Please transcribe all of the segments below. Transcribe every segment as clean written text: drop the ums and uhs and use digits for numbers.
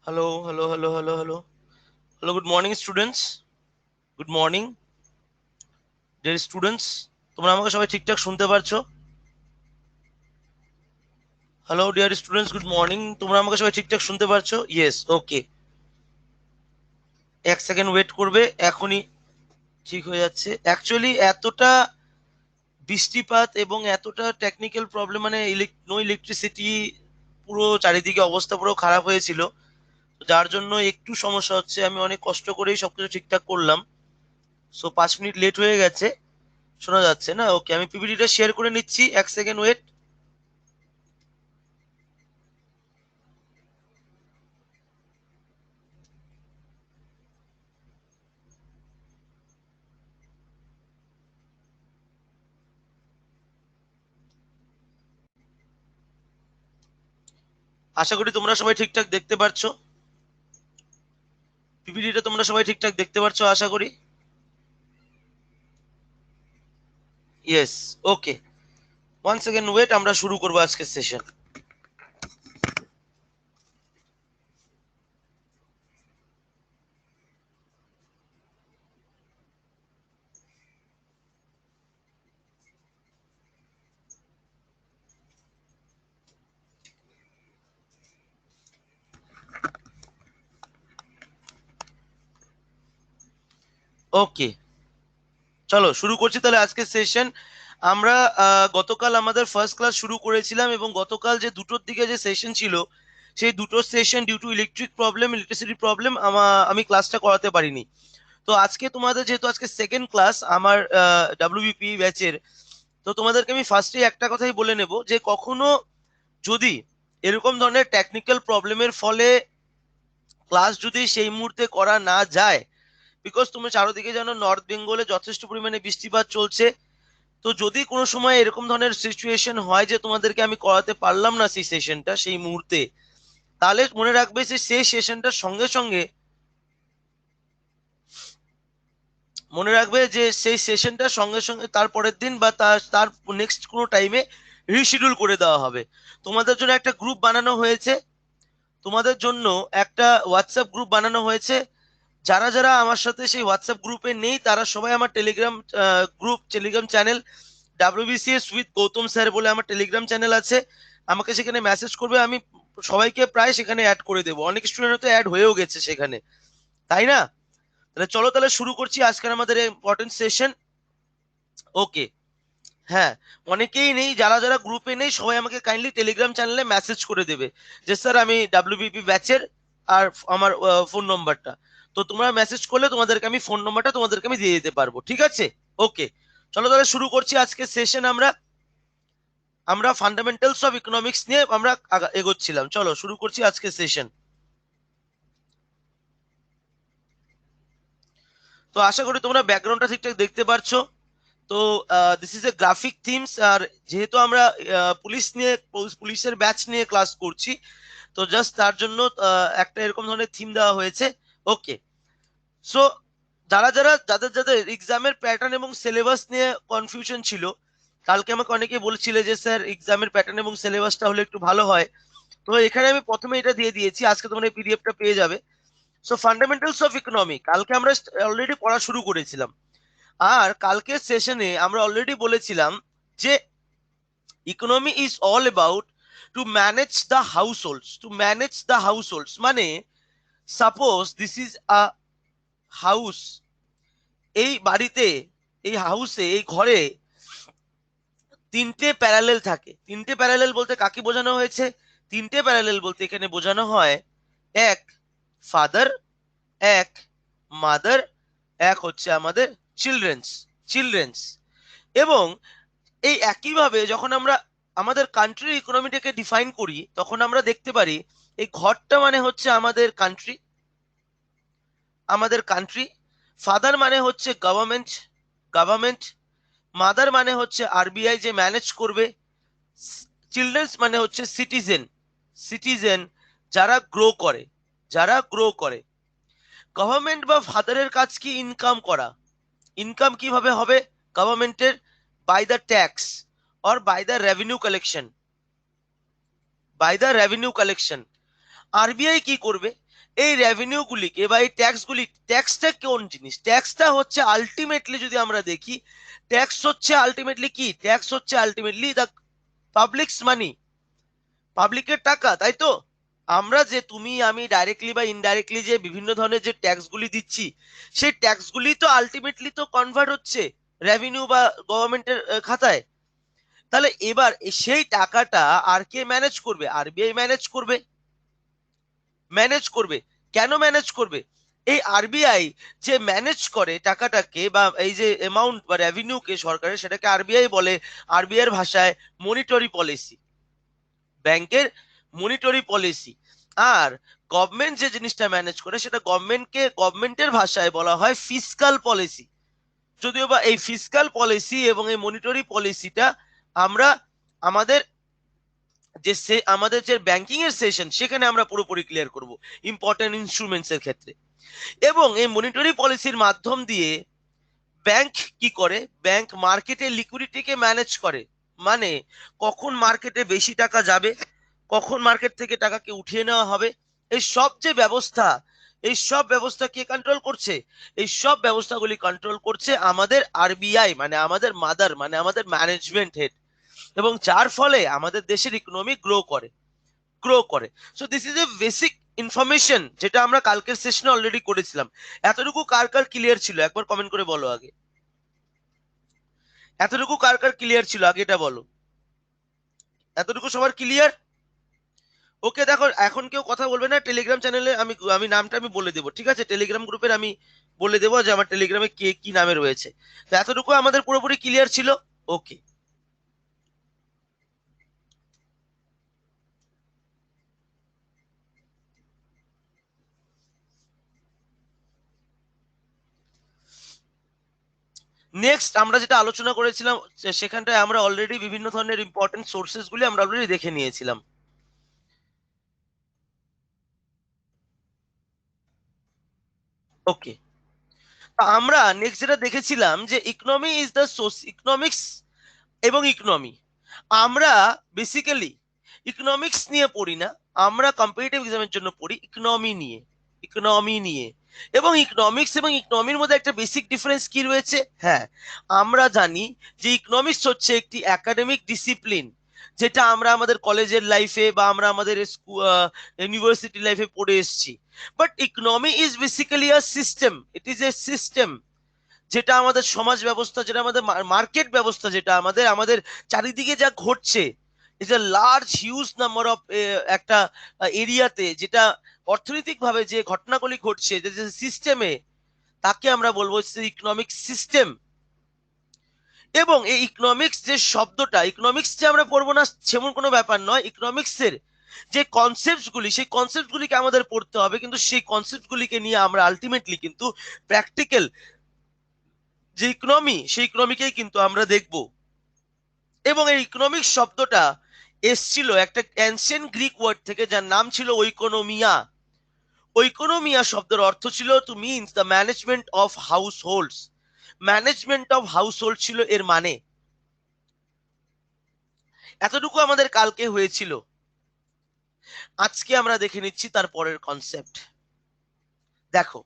Hello, hello, hello, hello, hello. Hello, good morning, students. Good morning, dear students. তোমরা আমাকে সবাই ঠিকঠাক শুনতে পারছো? Hello, dear students, good morning. তোমরা আমাকে সবাই ঠিকঠাক শুনতে পারছো? ইয়েস, ওকে। এক সেকেন্ড ওয়েট করবে, এখনই ঠিক হয়ে যাচ্ছে। অ্যাকচুয়ালি এতটা বৃষ্টিপাত এবং এতটা টেকনিক্যাল প্রবলেম, মানে নো ইলেকট্রিসিটি, পুরো চারিদিকে অবস্থা পুরো খারাপ হয়েছিল, যার জন্য একটু সমস্যা হচ্ছে। আমি অনেক কষ্ট করেই সবকিছু ঠিকঠাক করলাম। সো 5 মিনিট লেট হয়ে গেছে। শোনা যাচ্ছে না? ওকে, আমি পিপিটিটা শেয়ার করে নিচ্ছি, এক সেকেন্ড ওয়েট। আশা করি তোমরা সবাই ঠিকঠাক দেখতে পারছো। পিপিটিটা তোমরা সবাই ঠিকঠাক দেখতে পারছো আশা করি। ইয়েস, ওকে। ওয়ান সেকেন্ড ওয়েট, আমরা শুরু করবো আজকের সেশন। ওকে, চলো শুরু করছি তাহলে আজকের সেশন। আমরা গতকাল আমাদের ফার্স্ট ক্লাস শুরু করেছিলাম, এবং গতকাল যে দুটোর দিকে যে সেশন ছিল, সেই দুটো session due to electricity problem আমি ক্লাসটা করাতে পারিনি। তো আজকে তোমাদের যেহেতু আজকে সেকেন্ড ক্লাস আমার ডাব্লিউবিপি ব্যাচের, তো তোমাদেরকে আমি ফার্স্টে একটা কথাই বলে নেব যে কখনো যদি এরকম ধরনের টেকনিক্যাল প্রবলেমের ফলে ক্লাস যদি সেই মুহূর্তে করা না যায়, বিকজ তুমি চারদিকে জানো নর্থ বেঙ্গলে যথেষ্ট পরিমাণে বৃষ্টিপাত চলছে। তো যদি কোনো সময় এরকম ধরনের সিচুয়েশন হয় যে তোমাদেরকে আমি করাতে পারলাম না সেই সেশনটা সেই মুহূর্তে, তাহলে মনে রাখবে যে সেই সেশনটার সঙ্গে সঙ্গে মনে রাখবে যে সেই সেশনটা সঙ্গে সঙ্গে তার পরের দিন বা তার তার নেক্সট কোনো টাইমে রিশিডিউল করে দেওয়া হবে। তোমাদের জন্য একটা গ্রুপ বানানো হয়েছে, তোমাদের জন্য একটা হোয়াটসঅ্যাপ গ্রুপ বানানো হয়েছে। যারা যারা আমার সাথে সেই হোয়াটসঅ্যাপ গ্রুপে নেই, তারা সবাই আমার Telegram group, Telegram channel WBCS with Gautam sir বলে আমার টেলিগ্রাম চ্যানেল আছে, আমাকে সেখানে মেসেজ করবে। আমি সবাইকে প্রায় সেখানে অ্যাড করে দেবো, অনেক স্টুডেন্ট তো অ্যাড হয়েও গেছে সেখানে, তাই না? তাহলে চলো তাহলে শুরু করছি আজকের আমাদের ইম্পর্টেন্ট সেশন। ওকে, হ্যাঁ, অনেকেই নেই, যারা যারা গ্রুপে নেই সবাই আমাকে কাইন্ডলি টেলিগ্রাম চ্যানেলে মেসেজ করে দেবে যে স্যার আমি ডাব্লিউবিপি ব্যাচের, আর আমার ফোন নম্বরটা। তো তোমরা মেসেজ করলে তোমাদেরকে আমি ফোন নম্বরটা তোমাদেরকে আমি দিয়ে দিতে পারবো, ঠিক আছে? ওকে, চলো তাহলে শুরু করছি আজকে সেশন। আমরা আমরা ফান্ডামেন্টালস অফ ইকোনমিক্স নিয়ে আমরা এগোচ্ছিলাম। চলো শুরু করছি আজকে সেশন। তো আশা করি তোমরা ব্যাকগ্রাউন্ডটা ঠিকঠাক দেখতে পারছো। তো this is a graphic themes. আর যেহেতু আমরা পুলিশের ব্যাচ নিয়ে ক্লাস করছি, তো জাস্ট তার জন্য একটা এরকম ধরনের থিম দেওয়া হয়েছে। ওকে, সো যারা যারা যাদের যাদের এক্সামের প্যাটার্ন এবং সিলেবাস নিয়ে কনফিউশন ছিল, কালকে আমাকে অনেকে বলছিলে যে স্যার এক্সামের প্যাটার্ন এবং সিলেবাসটা হলে একটু ভালো হয়। তো এখানে আমি প্রথমে এটা দিয়ে দিয়েছি, আজকে তোমরা এই পিডিএফটা পেয়ে যাবে। সো ফান্ডামেন্টালস অফ ইকোনমি কালকে আমরা অলরেডি পড়া শুরু করেছিলাম। আর কালকের সেশনে আমরা অলরেডি বলেছিলাম যে economy is all about to manage the households মানে suppose this is a house. এই বাড়িতে, এই হাউসে, এই ঘরে তিনটে প্যারালেল থাকে। তিনটে প্যারালেল বলতে কাকে বোঝানো হয়েছে? তিনটে প্যারালেল বলতে এখানে বোঝানো হয় এক ফাদার, এক মাদার, এক হচ্ছে আমাদের চিলড্রেন্স চিলড্রেন্স এবং এই একইভাবে যখন আমরা আমাদের কান্ট্রির ইকোনমিটাকে ডিফাইন করি, তখন আমরা দেখতে পারি এই ঘরটা মানে হচ্ছে আমাদের কান্ট্রি। ফাদার মানে হচ্ছে গভর্নমেন্ট। মাদার মানে হচ্ছে আরবিআই যে ম্যানেজ করবে। চিলড্রেন্স মানে হচ্ছে সিটিজেন যারা গ্রো করে। গভর্নমেন্ট বা ফাদারের কাজ কি? ইনকাম করা। ইনকাম কিভাবে হবে গভর্নমেন্টের? By the tax or by the revenue collection. RBI কি করবে? এই রেভিনিউ গুলিকে বা এই ট্যাক্সগুলি, ট্যাক্সটা কোন জিনিস? ট্যাক্সটা হচ্ছে আলটিমেটলি, যদি আমরা দেখি, ট্যাক্স হচ্ছে আলটিমেটলি কি? ট্যাক্স হচ্ছে আলটিমেটলি দ্য পাবলিকস মানি, পাবলিকের টাকা, তাই তো? আমরা যে তুমি আমি ডাইরেক্টলি বা ইনডাইরেক্টলি যে বিভিন্ন ধরনের যে ট্যাক্স গুলি দিচ্ছি, সেই ট্যাক্স গুলি তো আলটিমেটলি তো কনভার্ট হচ্ছে রেভিনিউ বা গভর্নমেন্টের খাতায়। তাহলে এবার সেই টাকাটা আর কে ম্যানেজ করবে? আরবিআই ম্যানেজ করবে। ম্যানেজ করবে কেন ম্যানেজ করবে? এই আরবিআই যে ম্যানেজ করে টাকাটাকে বা এই যে অ্যামাউন্ট বা রেভিনিউকে সরকারের, সেটাকে আরবিআই বলে, আরবিআই এর ভাষায় মনিটরি পলিসি, ব্যাংকের মনিটরি পলিসি। আর গভর্নমেন্ট যে জিনিসটা ম্যানেজ করে, সেটা গভর্নমেন্টের ভাষায় বলা হয় ফিসকাল পলিসি। যদিও বা এই ফিসকাল পলিসি এবং এই মনিটরি পলিসিটা আমরা আমাদের আমাদের যে ব্যাংকিং এর সেশন, সেখানে আমরা পুরোপুরি ক্লিয়ার করব ইম্পর্টেন্ট ইনস্ট্রুমেন্টস এর ক্ষেত্রে। এবং এই মনিটরি পলিসির মাধ্যম দিয়ে ব্যাংক কি করে? ব্যাংক মার্কেটে লিকুইডিটিকে ম্যানেজ করে। মানে কখন মার্কেটে বেশি টাকা যাবে, কখন মার্কেট থেকে টাকাকে উঠিয়ে নেওয়া হবে, এই সব যে ব্যবস্থা, এই সব ব্যবস্থা কে কন্ট্রোল করছে? এই সব ব্যবস্থাগুলি কন্ট্রোল করছে আমাদের আরবিআই, মানে আমাদের মাদার, মানে আমাদের ম্যানেজমেন্ট হেড। এবং যার ফলে আমাদের দেশের ইকোনমি গ্রো করে। So this is A basic information, যেটা আমরা কালকের সেশনে অলরেডি করেছিলাম। এতটুকু কার কার ক্লিয়ার ছিল একবার কমেন্ট করে বলো আগে। এতটুকু কার কার ক্লিয়ার ছিল আগে এটা বলো। এতটুকু সবার ক্লিয়ার? ওকে, দেখো এখন কেউ কথা বলবে না। টেলিগ্রাম চ্যানেলে আমি আমি নামটা আমি বলে দেবো, ঠিক আছে? টেলিগ্রাম গ্রুপের আমি বলে দেবো যে আমার টেলিগ্রামে কে কি নামে রয়েছে। তো এতটুকু আমাদের পুরোপুরি ক্লিয়ার ছিল। ওকে, নেক্সট আমরা যেটা আলোচনা করেছিলাম, সেখানটায় আমরা অলরেডি বিভিন্ন ধরনের ইম্পর্টেন্ট সোর্সেস গুলি আমরা অলরেডি দেখে নিয়েছিলাম। ওকে, আমরা নেক্সট যেটা দেখেছিলাম যে economy is the source, economics এবং ইকোনমি। আমরা বেসিক্যালি ইকোনমিক্স নিয়ে পড়ি না, আমরা কম্পিটিটিভ এক্সামের জন্য পড়ি ইকোনমি নিয়ে। এবং ইকোনমিক্স এবং ইকোনমির মধ্যে একটা বেসিক ডিফারেন্স কি রয়েছে? হ্যাঁ, আমরা জানি যে ইকোনমিক্স হচ্ছে একটি একাডেমিক ডিসিপ্লিন, যেটা আমরা আমাদের কলেজের লাইফে বা আমরা আমাদের ইউনিভার্সিটি লাইফে পড়ে এসেছি। But economy is basically a system, it is a system, যেটা আমাদের সমাজ ব্যবস্থা, যেটা আমাদের মার্কেট ব্যবস্থা, যেটা আমাদের আমাদের চারিদিকে যা ঘটছে, is a large huge number of একটা এরিয়াতে, যেটা অর্থনৈতিক ভাবে যে ঘটনাগুলি ঘটছে, যে সিস্টেমে, তাকে আমরা বলবো ইকোনমিক সিস্টেম। এবং এই ইকোনমিক্স যে শব্দটা, ইকোনমিক্স যে আমরা পড়বো না সেমন কোনো ব্যাপার নয়। ইকোনমিক্সের যে কনসেপ্ট গুলি, সেই কনসেপ্ট গুলিকে আমাদের পড়তে হবে, কিন্তু সেই কনসেপ্ট গুলিকে নিয়ে আমরা আলটিমেটলি কিন্তু প্র্যাকটিক্যাল যে ইকোনমি, সেই ইকোনমিকেই কিন্তু আমরা দেখব। এবং এই ইকোনমিক শব্দটা এসছিল একটা অ্যানসিয়েন্ট গ্রিক ওয়ার্ড থেকে, যার নাম ছিল ওইকোনমিয়া। ওইকোনমিয়া শব্দের অর্থ ছিল to means the management of households. Management of household ছিল এর মানে। এতটুকু আমাদের কালকে হয়েছিল। আজকে আমরা দেখে নিচ্ছি তার পরের কনসেপ্ট। দেখো,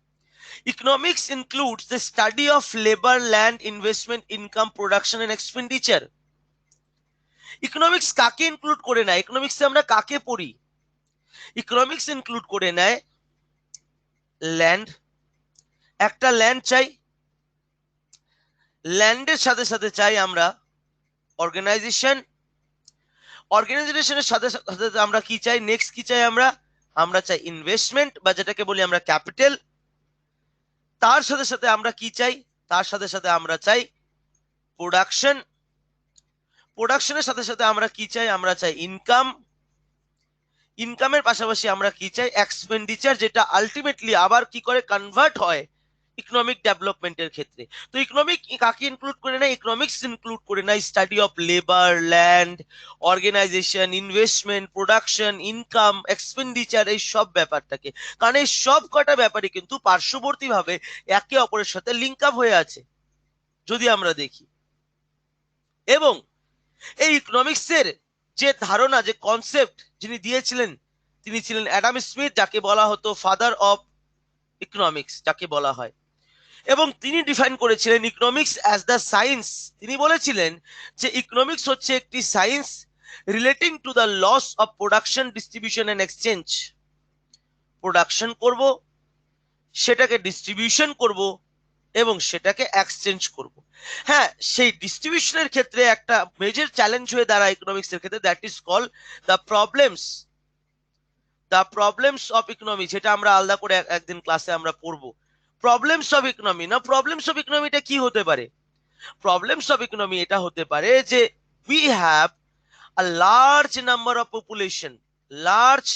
economics includes the study of labour, land, investment, income, production and expenditure. Economics কাকে ইনক্লুড করে নেয়? ইকোনমিক্সে আমরা কাকে পড়ি? ইকোনমিক্স ইনক্লুড করে নেয় ল্যান্ড। একটা ল্যান্ড চাই, ল্যান্ডের সাথে সাথে চাই আমরা অর্গানাইজেশন, অর্গানাইজেশনের সাথে সাথে আমরা কি চাই? নেক্সট কি চাই আমরা? আমরা চাই ইনভেস্টমেন্ট, বা যেটাকে বলি আমরা ক্যাপিটাল। তার সাথে সাথে আমরা কি চাই? তার সাথে সাথে আমরা চাই প্রোডাকশন। প্রোডাকশনের সাথে সাথে আমরা কি চাই? আমরা চাই ইনকাম। ইনকামের পাশাপাশি আমরা কি চাই? এক্সপেন্ডিচার, যেটা আলটিমেটলি আবার কি করে কনভার্ট হয় ইকোনমিক ডেভেলপমেন্টের ক্ষেত্রে। তো ইকোনমিক কাকে ইনক্লুড করে নেয়? ইকোনমিক্স ইনক্লুড করে নেয় study of labour, land, organisation, investment, production, income, expenditure, এই সব ব্যাপারটাকে। কারণ এই সব কটা ব্যাপারই কিন্তু পার্শ্ববর্তী ভাবে একে অপরের সাথে লিঙ্ক আপ হয়ে আছে যদি আমরা দেখি। এবং এই ইকোনমিক্সের যে ধারণা, যে কনসেপ্ট যিনি দিয়েছিলেন, তিনি ছিলেন অ্যাডাম স্মিথ, যাকে বলা হতো ফাদার অফ ইকোনমিক্স যাকে বলা হয়। এবং তিনি ডিফাইন করেছিলেন ইকোনমিক্স অ্যাজ দ্য সায়েন্স। তিনি বলেছিলেন যে ইকোনমিক্স হচ্ছে একটি science relating to the laws of production, distribution and exchange. Production করব, সেটাকে ডিস্ট্রিবিউশন করব এবং সেটাকে এক্সচেঞ্জ করব। হ্যাঁ, সেই ডিস্ট্রিবিউশনের ক্ষেত্রে একটা মেজর চ্যালেঞ্জ হয়ে দাঁড়ায় ইকোনমিক্স এর ক্ষেত্রে, that is called the problems of economy, যেটা আমরা আলাদা করে একদিন ক্লাসে আমরা পড়বো। প্রবলেমস অফ ইকোনমি না, প্রবলেমস অফ ইকোনমিটা কি হতে পারে? প্রবলেমস অফ ইকোনমি এটা হতে পারে যে we have a large number of population, large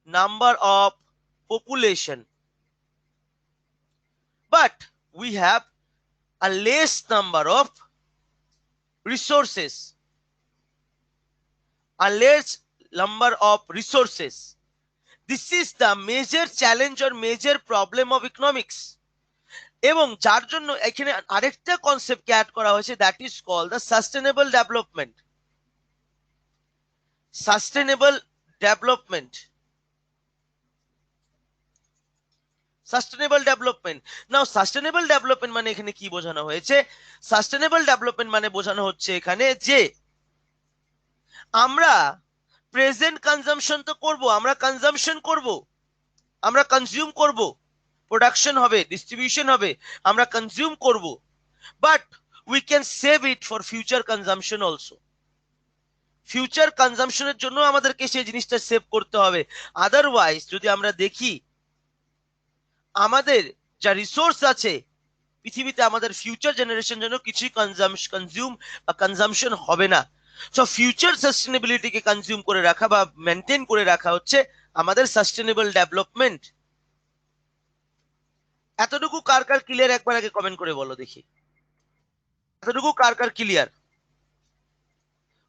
number of population, but we have a less number of resources, a less number of resources. This is the major challenge or major problem of economics. এবং যার জন্য এখানে আরেকটা কনসেপ্টকে add করা হয়েছে, that is called the sustainable development. Sustainable development, sustainable development. Now sustainable development মানে এখানে কি বোঝানো হয়েছে? সাস্টেনেবল ডেভেলপমেন্ট মানে বোঝানো হচ্ছে এখানে যে আমরা প্রেজেন্ট কনজাম্পশন তো করব, আমরা কনজাম্পশন করব, আমরা কনজিউম করব, প্রোডাকশন হবে, ডিস্ট্রিবিউশন হবে, আমরা কনজিউম করব, but we can save it for future consumption also. Future কনজাম্পশনের জন্য আমাদেরকে সেই জিনিসটা সেভ করতে হবে। আদারওয়াইজ যদি আমরা দেখি আমাদের যা রিসোর্স আছে পৃথিবীতে, আমাদের ফিউচার জেনারেশন জন্য কিছুই কনজিউম বা কনজাম্পশন হবে না। সো ফিউচার সাস্টেনেবিলিটিকে কনজিউম করে রাখা বা মেনটেন করে রাখা হচ্ছে আমাদের সাস্টেনেবল ডেভেলপমেন্ট। এতটুকু কার কার ক্লিয়ার? একবার আগে কমেন্ট করে বলো দেখি, এতটুকু কার কার ক্লিয়ার?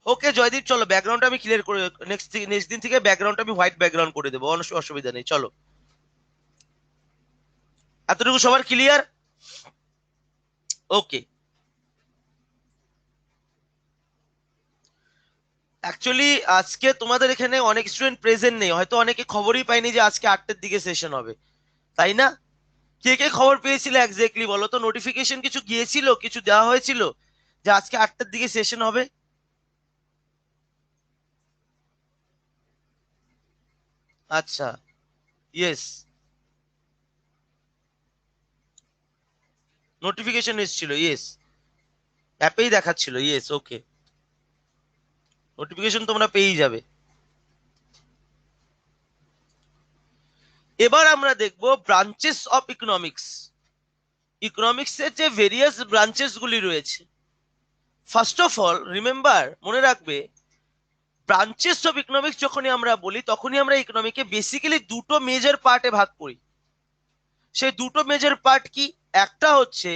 ওকে জয়দীপ, চলো ব্যাকগ্রাউন্ড আমি ক্লিয়ার করে, নেক্সট দিন থেকে ব্যাকগ্রাউন্ড আমি হোয়াইট ব্যাকগ্রাউন্ড করে দেবো, অসুবিধা নেই। চলো, এতটুকু সবার ক্লিয়ার? ওকে। অ্যাকচুয়ালি আজকে তোমাদের এখানে অনেক স্টুডেন্ট প্রেজেন্ট নেই, হয়তো অনেকে খবরই পায়নি যে আজকে 8টার দিকে সেশন হবে, তাই না? কে কে খবর পেয়েছিলে এক্স্যাক্টলি বলো তো? নোটিফিকেশন কিছু গিয়েছিল, কিছু দেওয়া হয়েছিল যে আজকে 8টার দিকে সেশন হবে? আচ্ছা, ইয়েস, নোটিফিকেশন এসেছিল, ইয়েস, অ্যাপেই দেখাচ্ছিল, ইয়েস, ওকে, নোটিফিকেশন তোমরা পেয়েই যাবে। এবার আমরা দেখব ব্রাঞ্চেস অফ ইকোনমিক্স। ইকোনমিক্সের যে ভেরিয়াস ব্রাঞ্চেস গুলি রয়েছে, ফার্স্ট অফ অল রিমেম্বার, মনে রাখবে ব্রাঞ্চেস অফ ইকোনমিক্স যখনই আমরা বলি তখনই আমরা ইকোনমিকে বেসিক্যালি দুটো মেজর পার্টে ভাগ করি। সেই দুটো মেজর পার্ট কি? একটা হচ্ছে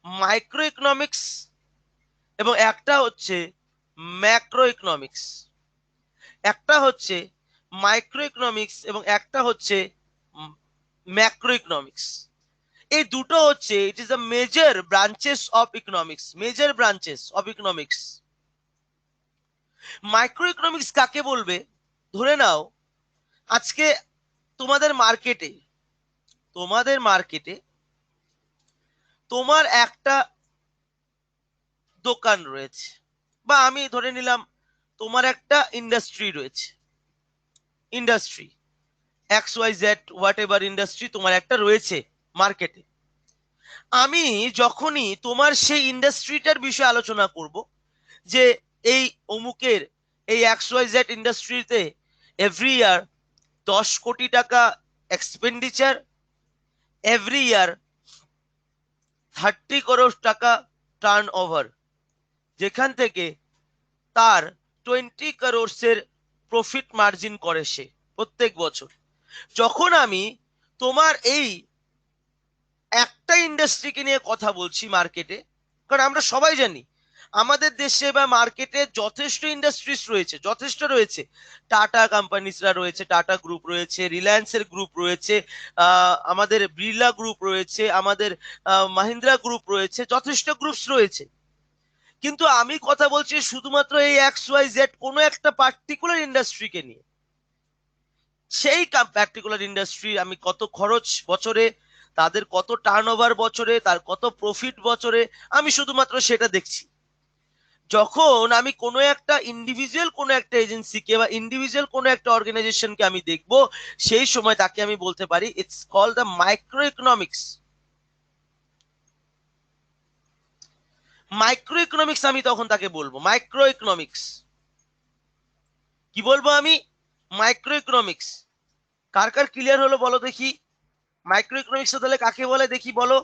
মাইক্রো ইকোনমিক্স এবং একটা হচ্ছে ম্যাক্রো ইকোনমিক্স। একটা হচ্ছে মাইক্রো ইকোনমিক্স এবং একটা হচ্ছে ম্যাক্রো ইকোনমিক্স। এই দুটো হচ্ছে it is the major branches of economics, major branches of economics. Micro economics কাকে বলবে? ধরে নাও আজকে তোমাদের মার্কেটে তোমার একটা দোকান রয়েছে, বা আমি ধরে নিলাম তোমার একটা ইন্ডাস্ট্রি রয়েছে, industry XYZ what ever industry তোমার একটা রয়েছে মার্কেটে। আমি যখনই তোমার সেই ইন্ডাস্ট্রিটার বিষয়ে আলোচনা করব যে এই অমুকের এই XYZ ইন্ডাস্ট্রিতে এভরি ইয়ার 10 কোটি টাকা এক্সপেন্ডিচার, এভরি ইয়ার 30 করোড় টাকা টার্ন ওভার, যেখান থেকে তার 20 করোড়ের প্রফিট মার্জিন করে সে প্রত্যেক বছর। যখন আমি তোমার এই একটা ইন্ডাস্ট্রিকে নিয়ে কথা বলছি মার্কেটে, কারণ আমরা সবাই জানি আমাদের দেশে বা মার্কেটে যথেষ্ট ইন্ডাস্ট্রিজ রয়েছে, যথেষ্ট রয়েছে। টাটা কোম্পানিজরা রয়েছে, টাটা গ্রুপ রয়েছে, রিলায়েন্সের গ্রুপ রয়েছে, আমাদের বিড়লা গ্রুপ রয়েছে, আমাদের মাহিন্দ্রা গ্রুপ রয়েছে, যথেষ্ট গ্রুপস রয়েছে। কিন্তু আমি কথা বলছি শুধুমাত্র এই XYZ কোনো একটা পার্টিকুলার ইন্ডাস্ট্রিকে নিয়ে। সেই পার্টিকুলার ইন্ডাস্ট্রি আমি কত খরচ বছরে, তাদের কত টার্নওভার বছরে, তার কত প্রফিট বছরে, আমি শুধুমাত্র সেটা দেখছি। যখন আমি কোনো একটা ইন্ডিভিজুয়াল কোনো একটা এজেন্সিকে বা ইন্ডিভিজুয়াল কোনো একটা অর্গানাইজেশনকে আমি দেখব, সেই সময় তাকে আমি বলতে পারি it's call the micro economics. Micro economics আমি তখন তাকে বলবো মাইক্রো ইকোনমিক্স। কি বলবো আমি? Micro economics. কার কার ক্লিয়ার হলো বলো দেখি? মাইক্রো ইকোনমিক্স তাহলে কাকে বলে দেখি বলো?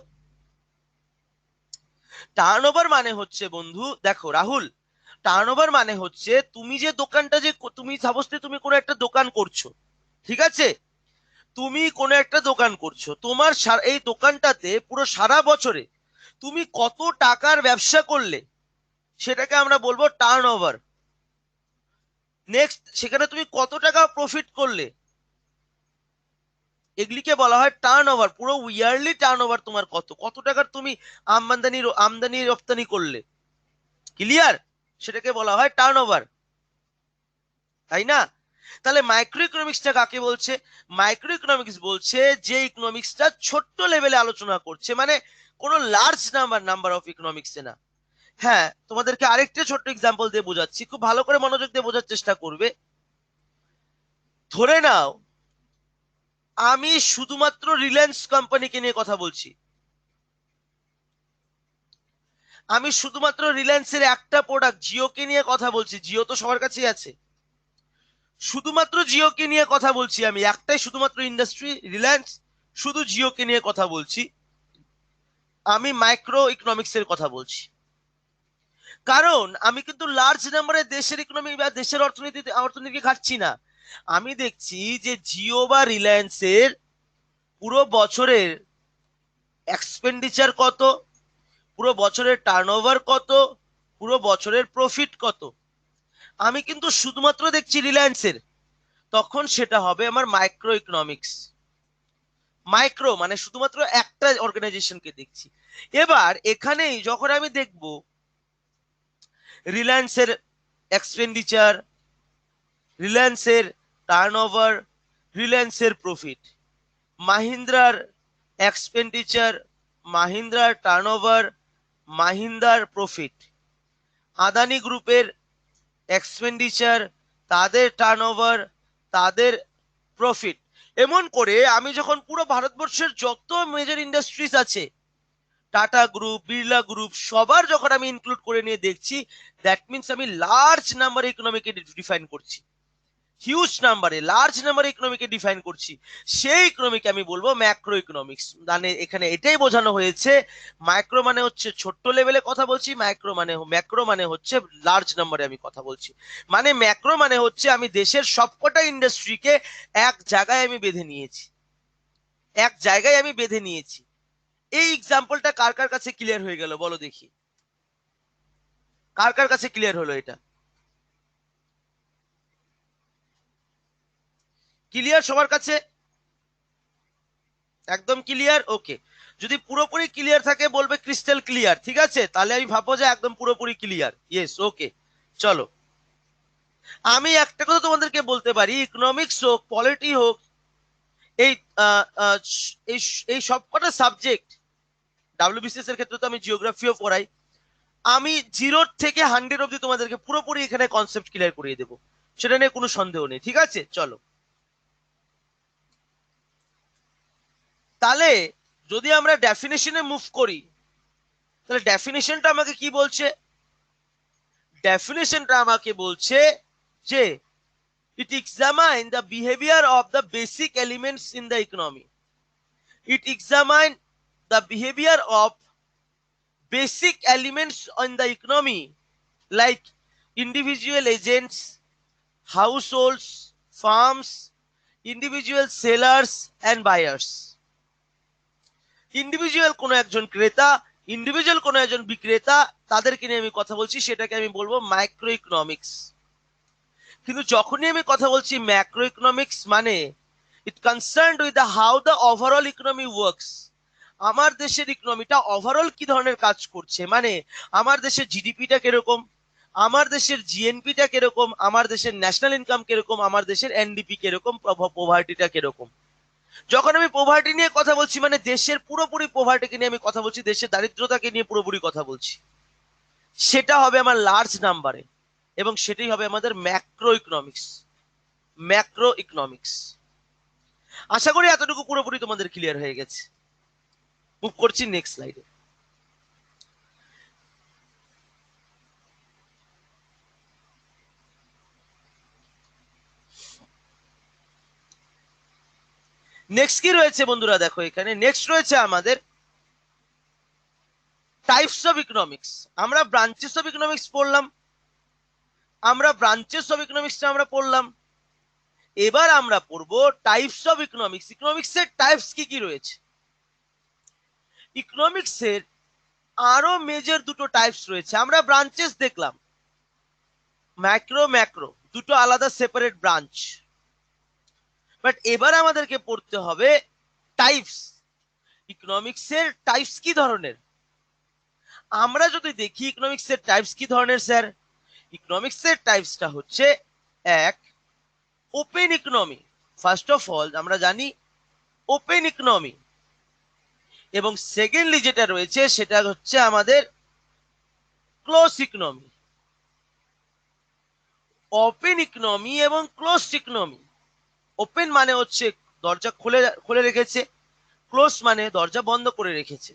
টার্নওভার মানে হচ্ছে বন্ধু, দেখো রাহুল, টার্নওভার মানে হচ্ছে তুমি যে দোকানটা যে তুমি সাপোজ তুমি কোনো একটা দোকান করছো, ঠিক আছে? তুমি কোনো একটা দোকান করছো, তোমার এই দোকানটাতে পুরো সারা বছরে তুমি কত টাকার ব্যবসা করলে, সেটাকে আমরা বলবো টার্নওভার। নেক্সট, সেখানে তুমি কত টাকা প্রফিট করলে, এগুলিকে বলা হয় টার্নওভার। পুরো ইয়ারলি টার্নওভার তোমার কত, কত টাকার তুমি আমদানি রপ্তানি করলে, ক্লিয়ার? সেটাকে বলা হয় টার্নওভার, তাই না? তাহলে মাইক্রো ইকোনমিক্সটা কাকে বলছে? মাইক্রো ইকোনমিক্স বলছে যে ইকোনমিক্সটা ছোট্ট লেভেলে আলোচনা করছে, মানে কোনো লার্জ নাম্বার অফ ইকোনমিক্স না। হ্যাঁ, তোমাদেরকে আরেকটা ছোট্ট এক্সাম্পল দিয়ে বোঝাচ্ছি, খুব ভালো করে মনোযোগ দিয়ে বোঝার চেষ্টা করবে। ধরে নাও আমি শুধুমাত্র রিলায়েন্স কোম্পানিকে নিয়ে কথা বলছি, আমি শুধুমাত্র রিলায়েন্সের একটা প্রোডাক্ট জিওকে নিয়ে কথা বলছি, জিও তো সবার কাছেই আছে, শুধুমাত্র জিওকে নিয়ে কথা বলছি, আমি একটাই শুধুমাত্র ইন্ডাস্ট্রি রিলায়েন্স, শুধু জিওকে নিয়ে কথা বলছি, আমি মাইক্রো ইকোনমিক্স এর কথা বলছি। কারণ আমি কিন্তু লার্জ নাম্বারে দেশের ইকোনমি বা দেশের অর্থনীতি ঘাটছি না। আমি দেখছি যে জিও বা রিলায়েন্সের পুরো বছরের এক্সপেন্ডিচার কত, পুরো বছরের টার্নওভার কত, পুরো বছরের প্রফিট কত। আমি কিন্তু শুধুমাত্র দেখছি রিলায়েন্সের, তখন সেটা হবে আমার মাইক্রো ইকোনমিক্স। মাইক্রো মানে শুধুমাত্র একটা অর্গানাইজেশনকে দেখছি। এবার এখানেই যখন আমি দেখব রিলায়েন্সের এক্সপেন্ডিচার, রিলায়েন্সের টার্নওভার, রিলায়েন্সের প্রফিট, মাহিন্দ্রার এক্সপেন্ডিচার, মাহিন্দ্রার টার্নওভার, মাহিন্দ্রার প্রফিট, আদানি গ্রুপের এক্সপেন্ডিচার, তাদের টার্নওভার, তাদের প্রফিট, এমন করে আমি যখন পুরো ভারতবর্ষের যত মেজর ইন্ডাস্ট্রিজ আছে, টাটা গ্রুপ, বিড়লা গ্রুপ, সবার যখন আমি ইনক্লুড করে নিয়ে দেখছি, দ্যাট মিনস আমি লার্জ নাম্বার ইকোনমিকে ডিফাইন করছি, হিউজ নাম্বারে লার্জ নাম্বারে ইকোনমিকে ডিফাইন করছি, সেই ইকোনমিকে আমি বলবো ম্যাক্রো ইকোনমিক্স। মানে এখানে এটাই বোঝানো হয়েছে, মাইক্রো মানে হচ্ছে ছোট্ট লেভেলে কথা বলছি, ম্যাক্রো মানে হচ্ছে লার্জ নাম্বারে আমি কথা বলছি। মানে ম্যাক্রো মানে হচ্ছে আমি দেশের সবকটা ইন্ডাস্ট্রিকে এক জায়গায় আমি বেঁধে নিয়েছি, এক জায়গায় আমি বেঁধে নিয়েছি। এই এক্সাম্পলটা কার কার কাছে ক্লিয়ার হয়ে গেল বলো দেখি? কার কার কাছে ক্লিয়ার হলো এটা? ক্লিয়ার সবার কাছে? একদম ক্লিয়ার? ওকে। যদি পুরোপুরি ক্লিয়ার থাকে বলবে ক্রিস্টাল ক্লিয়ার, ঠিক আছে? তাহলে আমি ভাববো যে একদম পুরোপুরি ক্লিয়ার। ইয়েস, ওকে। চলো, আমি একটা কথা তোমাদেরকে বলতে পারি, ইকোনমিক্স হোক, পলিটি হোক, এই আহ, আহ, এই এই সবকটা সাবজেক্ট, ডাব্লিউবিসিএস এর ক্ষেত্রে তো আমি জিওগ্রাফিও পড়াই, আমি 0 থেকে 100 অব্দি তোমাদেরকে পুরোপুরি এখানে কনসেপ্ট ক্লিয়ার করিয়ে দেবো, সেটা নিয়ে কোনো সন্দেহ নেই, ঠিক আছে? চলো, তাহলে যদি আমরা ডেফিনেশনে মুভ করি, তাহলে ডেফিনেশনটা আমাকে কি বলছে? ডেফিনেশনটা আমাকে বলছে যে it examine the behavior of the basic elements in the economy. It examine the behavior of basic elements in the economy like individual agents, households, farms, individual sellers and buyers. Individual কোনো একজন ক্রেতা, individual কোনো একজন বিক্রেতা, তাদেরকে নিয়ে আমি কথা বলছি, সেটাকে আমি বলবো মাইক্রো ইকোনমিক্স। কিন্তু যখনই আমি কথা বলছি ম্যাক্রো ইকোনমিক্স, মানে it concerned with how the overall economy works. আমার দেশের ইকোনমিটা ওভারঅল কি ধরনের কাজ করছে, মানে আমার দেশের জিডিপিটা কিরকম, আমার দেশের জিএনপিটা কিরকম, আমার দেশের ন্যাশনাল ইনকাম কিরকম, আমার দেশের এনডিপি কিরকম, পভার্টিটা কিরকম। যখন আমি পভার্টি নিয়ে কথা বলছি মানে দেশের পুরোপুরি পভার্টিকে নিয়ে আমি কথা বলছি, দেশের দারিদ্রতাকে নিয়ে পুরোপুরি কথা বলছি, সেটা হবে আমার লার্জ নাম্বারে, এবং সেটাই হবে আমাদের ম্যাক্রো ইকোনমিক্স। Macro economics. আশা করি এতটুকু পুরোপুরি তোমাদের ক্লিয়ার হয়ে গেছে। মুভ করছি নেক্সট স্লাইডে। নেক্সট কি রয়েছে বন্ধুরা, দেখো এখানে নেক্সট রয়েছে আমাদের টাইপস অফ ইকোনমিক্স। আমরা ব্রাঞ্চেস অফ ইকোনমিক্স পড়লাম, আমরা পড়লাম। এবার আমরা পড়বো টাইপস অফ ইকোনমিক্স। ইকোনমিক্স এর টাইপস কি কি রয়েছে। ইকোনমিক্স এর আরো মেজর দুটো টাইপস রয়েছে। আমরা ব্রাঞ্চেস দেখলাম, ম্যাক্রো দুটো আলাদা সেপারেট ব্রাঞ্চ। বাট এবার আমাদেরকে পড়তে হবে টাইপস। ইকোনমিক্স এর টাইপস কি ধরনের। আমরা যদি দেখি ইকোনমিক্স এর টাইপস কি ধরনের স্যার, ইকোনমিক্স এর টাইপসটা হচ্ছে এক, open economy. First of all আমরা জানি ওপেন ইকোনমি, এবং সেকেন্ডলি যেটা রয়েছে সেটা হচ্ছে আমাদের ক্লোজ ইকোনমি। ওপেন ইকোনমি এবং ক্লোজ ইকোনমি। ওপেন মানে হচ্ছে দরজা খুলে খুলে রেখেছে, ক্লোজ মানে দরজা বন্ধ করে রেখেছে,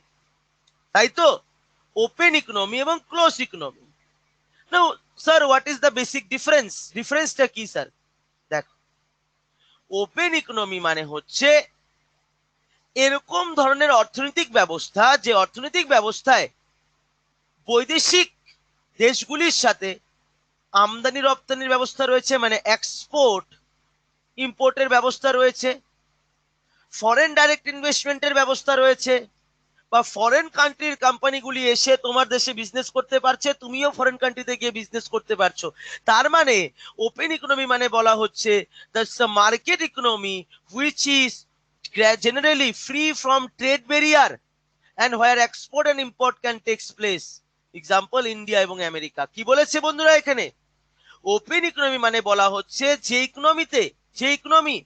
তাই তো। ওপেন ইকোনমি এবং close economy. Now sir what is the basic difference, ডিফারেন্সটা কি স্যার। দেখো, ওপেন ইকোনমি মানে হচ্ছে এরকম ধরনের অর্থনৈতিক ব্যবস্থা যে অর্থনৈতিক ব্যবস্থায় বৈদেশিক দেশগুলির সাথে আমদানি রপ্তানির ব্যবস্থা রয়েছে, মানে এক্সপোর্ট ইম্পোর্টের ব্যবস্থা রয়েছে, ফরেন ডাইরেক্ট ইনভেস্টমেন্টের ব্যবস্থা রয়েছে, বা ফরেন কান্ট্রির কোম্পানিগুলি এসে তোমার দেশে বিজনেস করতে পারছে, তুমিও ফরেন কান্ট্রিতে গিয়ে বিজনেস করতে পারছো। তার মানে ওপেন ইকোনমি মানে বলা হচ্ছে that's a market economy which is generally free from trade barrier and where export and import can takes place. Example India এবং আমেরিকা। কি বলেছে বন্ধুরা এখানে, ওপেন ইকোনমি মানে বলা হচ্ছে যে ইকোনমি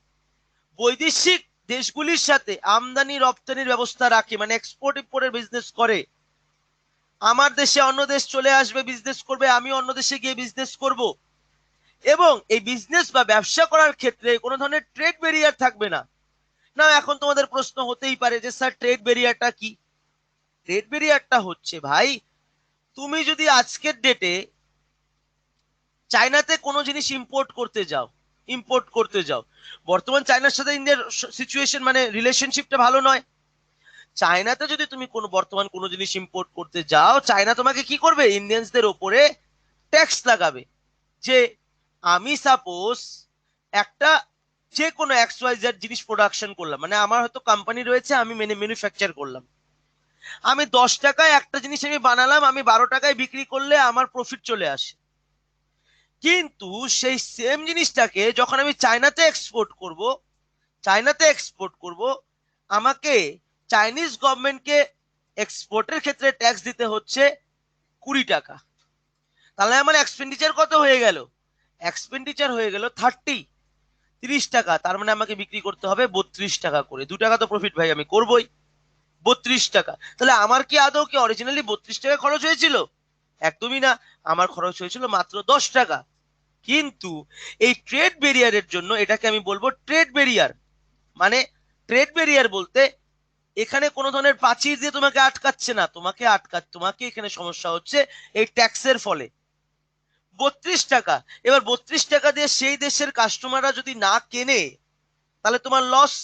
বৈদেশিক দেশগুলির সাথে আমদানি রপ্তানির ব্যবস্থা রাখে, মানে এক্সপোর্ট ইম্পোর্টের বিজনেস করে। আমার দেশে অন্য দেশ চলে আসবে, বিজনেস করবে, আমি অন্য দেশে গিয়ে বিজনেস করব, এবং এই বিজনেস বা ব্যবসা করার ক্ষেত্রে কোনো ধরনের ট্রেড ব্যারিয়ার থাকবে না। না, এখন তোমাদের প্রশ্ন হতেই পারে যে স্যার ট্রেড ব্যারিয়ারটা কি। ট্রেড ব্যারিয়ারটা হচ্ছে ভাই, তুমি যদি আজকের ডেটে চায়নাতে কোনো জিনিস ইম্পোর্ট করতে যাও, বর্তমান চায়নার সাথে ইন্ডিয়ার সিচুয়েশন মানে রিলেশনশিপটা ভালো নয়। চায়নাতে যদি তুমি বর্তমান কোনো জিনিস ইম্পোর্ট করতে যাও, চায়না তোমাকে কি করবে, ইন্ডিয়ানসদের ওপরে ট্যাক্স লাগাবে। যে আমি সাপোজ একটা যে কোনো XYZ জিনিস প্রোডাকশন করলাম, মানে আমার হয়তো কোম্পানি রয়েছে, আমি ম্যানুফ্যাকচার করলাম, আমি 10 টাকায় একটা জিনিস আমি বানালাম, আমি 12 টাকায় বিক্রি করলে আমার প্রফিট চলে আসে। কিন্তু সেই সেম জিনিসটাকে যখন আমি চায়নাতে এক্সপোর্ট করব, আমাকে চাইনিজ গভর্নমেন্টকে এক্সপোর্টের ক্ষেত্রে ট্যাক্স দিতে হচ্ছে 20 টাকা। তাহলে আমার এক্সপেন্ডিচার কত হয়ে গেল, এক্সপেন্ডিচার হয়ে গেল 30 টাকা। তার মানে আমাকে বিক্রি করতে হবে 32 টাকা করে। 2 টাকা তো প্রফিট ভাই আমি করবই, 32 টাকা। তাহলে আমার কি আদৌ কি অরিজিনালি 32 টাকা খরচ হয়েছিল, একদমই না। আমার খরচ হয়েছিল মাত্র 10 টাকা। কিন্তু এই ট্রেড ব্যারিয়ারের জন্য এটাকে আমি বলবো ট্রেড ব্যারিয়ার। মানে ট্রেড ব্যারিয়ার বলতে এখানে কোনো ধরনের প্রাচীর দিয়ে তোমাকে আটকাচ্ছে না, তোমাকে এখানে সমস্যা হচ্ছে এই ট্যাক্সের ফলে। 32 টাকা, এবার 32 টাকা দিয়ে সেই দেশের কাস্টমাররা যদি না কেনে, তাহলে তোমার লস।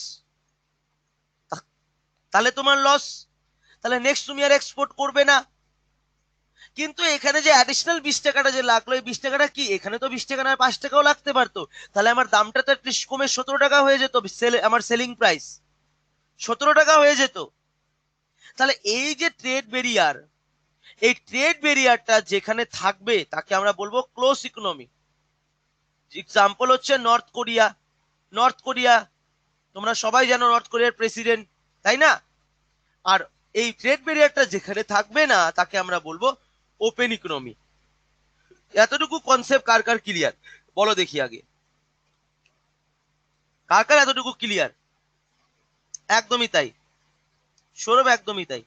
তাহলে নেক্সট তুমি আর এক্সপোর্ট করবে না। কিন্তু এখানে যে অ্যাডিশনাল 20 টাকাটা যে লাগলো, এই 20 টাকাটা কি, এখানে তো 20 টাকা না 5 টাকাও লাগতে পারতো। তাহলে আমার দামটা তো একটু কমে 17 টাকা হয়ে যেত, আমার সেলিং প্রাইস 17 টাকা হয়ে যেত। তাহলে এই যে ট্রেড ব্যারিয়ার, এই ট্রেড ব্যারিয়ারটা যেখানে থাকবে তাকে আমরা বলবো ক্লোজ ইকোনমি। এক্সাম্পল হচ্ছে নর্থ কোরিয়া। তোমরা সবাই জানো নর্থ কোরিয়ার প্রেসিডেন্ট, তাই না। আর এই ট্রেড ব্যারিয়ারটা যেখানে থাকবে না তাকে আমরা বলবো ওপেন ইকোনমি। এতটুকু কনসেপ্ট কার কার ক্লিয়ার বলো দেখি আগে, কার কার এতটুকু ক্লিয়ার? একদমই তাই সৌরভ, একদমই তাই।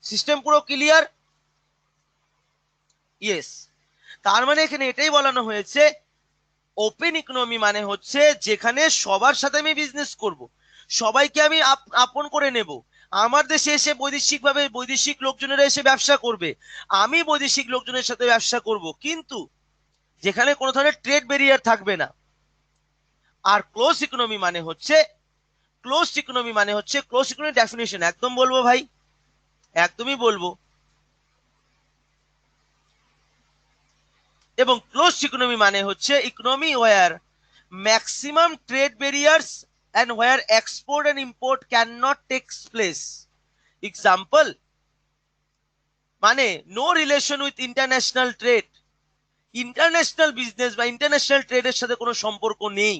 সিস্টেম পুরো ক্লিয়ার। ইয়েস, তার মানে এখানে এটাই বলানো হয়েছে, ওপেন ইকোনমি মানে হচ্ছে যেখানে সবার সাথে আমি বিজনেস করব, সবাইকে আমি আপন করে নেব। আমার দেশে এসে বৈদেশিক লোকজনেরা এসে ব্যবসা করবে, আমি বৈদেশিক লোকজনের সাথে ব্যবসা করব, কিন্তু যেখানে কোনো ধরনের ট্রেড ব্যারিয়ার থাকবে না। আর ক্লোজ ইকোনমি মানে হচ্ছে, ক্লোজ ইকোনমি ডেফিনেশন একদম বলবো ভাই, একদমই বলবো। এবং ক্লোজ ইকোনমি মানে হচ্ছে economy were maximum trade barriers and where export and import cannot take place. Example, মানে no relation with international trade, international business বা ইন্টারন্যাশনাল ট্রেডের সাথে কোনো সম্পর্ক নেই।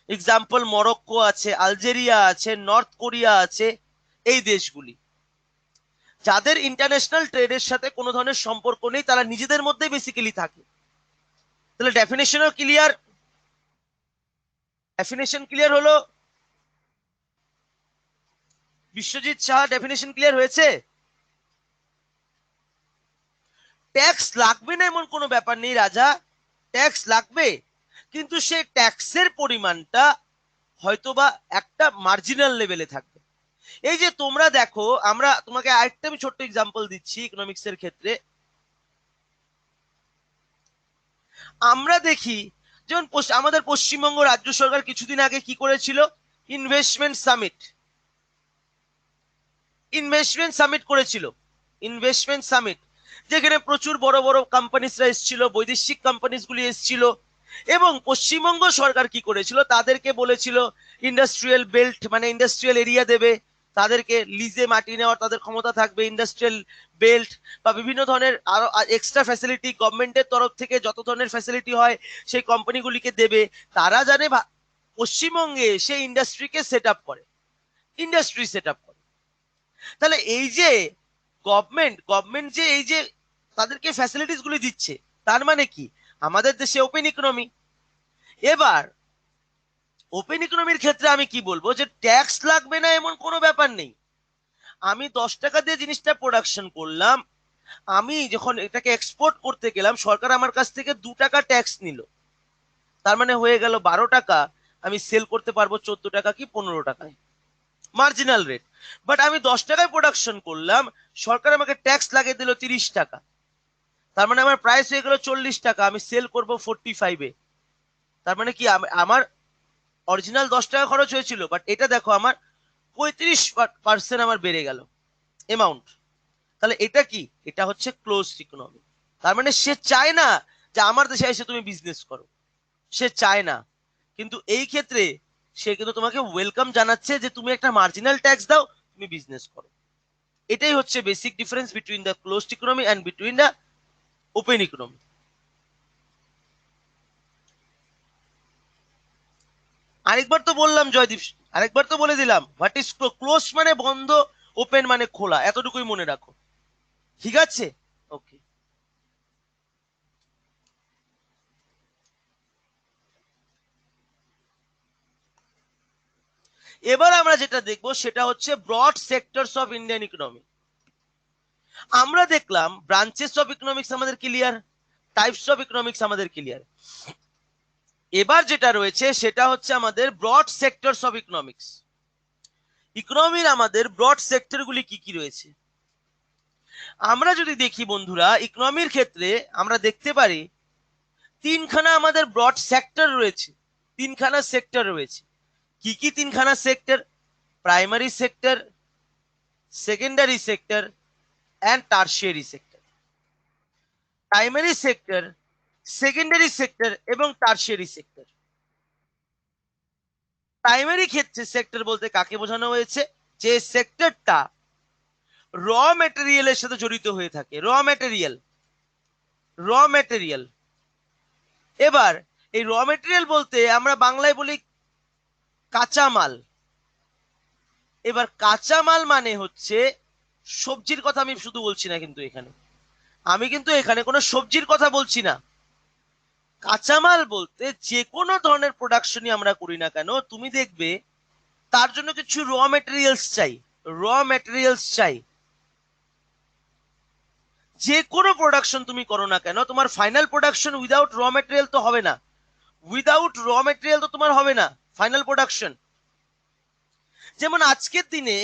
এক্সাম্পল, মরক্কো আছে, আলজেরিয়া আছে, নর্থ কোরিয়া আছে, এই দেশগুলি যাদের ইন্টারন্যাশনাল ট্রেডের সাথে কোনো ধরনের সম্পর্ক নেই, তারা নিজেদের মধ্যে বেসিক্যালি থাকে। তাহলে ডেফিনেশনও ক্লিয়ার, ডেফিনেশন ক্লিয়ার হলো। বিশ্বজিৎ সাহা, ডেফিনেশন ক্লিয়ার হয়েছে? ট্যাক্স লাগবে না এমন কোনো ব্যাপার নেই রাজা, ট্যাক্স লাগবে, কিন্তু সেই ট্যাক্সের পরিমাণটা হয়তোবা একটা মার্জিনাল লেভেলে থাকবে। এই যে তোমরা দেখো, আমরা তোমাকে আরেকটা আমি ছোট্ট এক্সাম্পল দিচ্ছি ইকোনমিক্স এর ক্ষেত্রে। আমরা দেখি যেমন আমাদের পশ্চিমবঙ্গ রাজ্য সরকার কিছুদিন আগে কি করেছিল, ইনভেস্টমেন্ট সামিট, ইনভেস্টমেন্ট সামিট করেছিল, ইনভেস্টমেন্ট সামিট, যেখানে প্রচুর বড় বড় কোম্পানিজরা এসেছিল, বৈদেশিক কোম্পানিজ গুলি এসেছিল। এবং পশ্চিমবঙ্গ সরকার কি করেছিল, তাদেরকে বলেছিল ইন্ডাস্ট্রিয়াল বেল্ট মানে ইন্ডাস্ট্রিয়াল এরিয়া দেবে, তাদেরকে লিজে মাটি নেওয়ার তাদের ক্ষমতা থাকবে, ইন্ডাস্ট্রিয়াল বেল্ট বা বিভিন্ন ধরনের আরো এক্সট্রা ফ্যাসিলিটি গভর্নমেন্টের তরফ থেকে যত ধরনের ফ্যাসিলিটি হয় সেই কোম্পানিগুলিকে দেবে। তারা জানে পশ্চিমবঙ্গে সেই ইন্ডাস্ট্রিকে সেট আপ করে, ইন্ডাস্ট্রি সেট আপ করে। তাহলে এই যে গভর্নমেন্ট যে এই যে তাদেরকে ফ্যাসিলিটিস গুলি দিচ্ছে, তার মানে কি আমাদের দেশে ওপেন ইকোনমি। এবার ওপেন ইকোনমির ক্ষেত্রে আমি কি বলবো, যে ট্যাক্স লাগবে না এমন কোনো ব্যাপার নেই। আমি 10 টাকা দিয়ে জিনিসটা প্রোডাকশন করলাম, আমি যখন এটাকে এক্সপোর্ট করতে গেলাম, সরকার আমার কাছ থেকে 2 টাকা ট্যাক্স নিল, তার মানে হয়ে গেল 12 টাকা, আমি সেল করতে পারবো 14 টাকা কি 15 টাকায়, মার্জিনাল রেট। বাট আমি 10 টাকায় প্রোডাকশন করলাম, সরকার আমাকে ট্যাক্স লাগিয়ে দিল 30 টাকা, তার মানে আমার প্রাইস হয়ে গেল 40 টাকা, আমি সেল করবো 45-এ। তার মানে কি আমার অরিজিনাল 10 টাকা খরচ হয়েছিল, বাট এটা দেখো আমার 35% আমার বেড়ে গেল অ্যামাউন্ট। তাহলে এটা কি, এটা হচ্ছে ক্লোজ ইকোনমি। তার মানে সে চায় না যে আমার দেশে এসে তুমি বিজনেস করো, সে চায় না, কিন্তু এই ক্ষেত্রে সে কিন্তু তোমাকে ওয়েলকাম জানাচ্ছে যে তুমি একটা মার্জিনাল ট্যাক্স দাও, তুমি বিজনেস করো। এটাই হচ্ছে basic difference between the closed economy and between the open economy. আরেকবার তো বললাম জয়দীপ, আরেকবার তো বলে দিলাম, হোয়াট ইজ ক্লোজ মানে বন্ধ, ওপেন মানে খোলা, এতটুকুই মনে রাখো, ঠিক আছে? ওকে, এবার আমরা যেটা দেখবো সেটা হচ্ছে broad sectors of Indian economy. আমরা দেখলাম ব্রাঞ্চেস অফ ইকোনমিক্স আমাদের ক্লিয়ার, টাইপস অফ ইকোনমিক্স আমাদের ক্লিয়ার। এবার যেটা রয়েছে সেটা হচ্ছে আমাদের ব্রড সেক্টরস অফ ইকোনমিক্স। ইকোনমির আমাদের ব্রড সেক্টর গুলি কি কি রয়েছে, আমরা যদি দেখি বন্ধুরা, ইকোনমির ক্ষেত্রে আমরা দেখতে পারি তিনখানা আমাদের ব্রড সেক্টর রয়েছে, তিনখানা সেক্টর রয়েছে। কি কি তিনখানা sector? Primary sector, secondary sector and tertiary sector. Primary sector, secondary sector এবং টার্সিয়ারি সেক্টর। প্রাইমারি ক্ষেত্রে সেক্টর বলতে কাকে বোঝানো হয়েছে, যে সেক্টরটা র মেটেরিয়ালের সাথে জড়িত হয়ে থাকে, র মেটেরিয়াল, র মেটেরিয়াল। এবার এই র মেটেরিয়াল বলতে আমরা বাংলায় বলি কাঁচামাল। এবার কাঁচামাল মানে হচ্ছে সবজির কথা আমি শুধু বলছি না, কিন্তু এখানে কোনো সবজির কথা বলছি না। কাঁচামাল বলতে যে কোনো ধরনের প্রোডাকশনই আমরা করি না কেন, তুমি দেখবে তার জন্য কিছু র মেটেরিয়ালস চাই। র মেটেরিয়ালস চাই। যে কোনো প্রোডাকশন তুমি করো না কেন, তোমার ফাইনাল প্রোডাকশন উইদাউট র মেটেরিয়াল তো হবে না। উইদাউট র মেটেরিয়াল তো তোমার হবে না ফাইনাল প্রোডাকশন। যেমন আজকের দিনে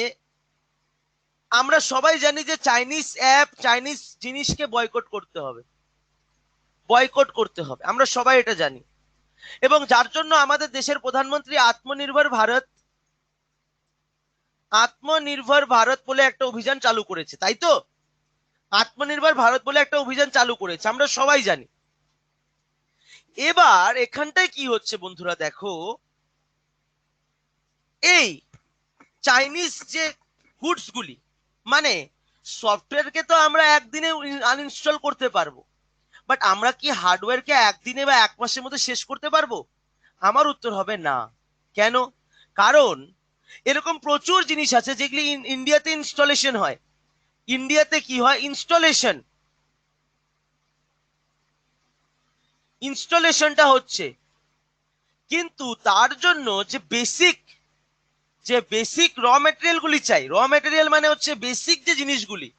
আমরা সবাই জানি যে চাইনিজ অ্যাপ, চাইনিজ জিনিসকে বয়কট করতে হবে, বয়কট করতে হবে, আমরা সবাই এটা জানি। এবং যার জন্য আমাদের দেশের প্রধানমন্ত্রী আত্মনির্ভর ভারত বলে একটা অভিযান চালু করেছে, তাই তো? আত্মনির্ভর ভারত বলে একটা অভিযান চালু করেছে, আমরা সবাই জানি। এবার এখানটায় কি হচ্ছে বন্ধুরা, দেখো, এই চাইনিজ যে গুডস গুলি, মানে সফটওয়্যারকে তো আমরা একদিনে আনইনস্টল করতে পারবো, বাট আমরা কি হার্ডওয়্যারকে একদিনে বা এক মাসের মধ্যে শেষ করতে পারবো? আমার উত্তর হবে না। কেন? কারণ এরকম প্রচুর জিনিস আছে যেগুলি ইন্ডিয়াতে ইনস্টলেশন হয়। ইন্ডিয়াতে কি হয়, ইনস্টলেশনটা হচ্ছে, কিন্তু তার জন্য যে বেসিক র মেটেরিয়াল গুলি চাই, র মেটেরিয়াল মানে হচ্ছে বেসিক যে জিনিসগুলি,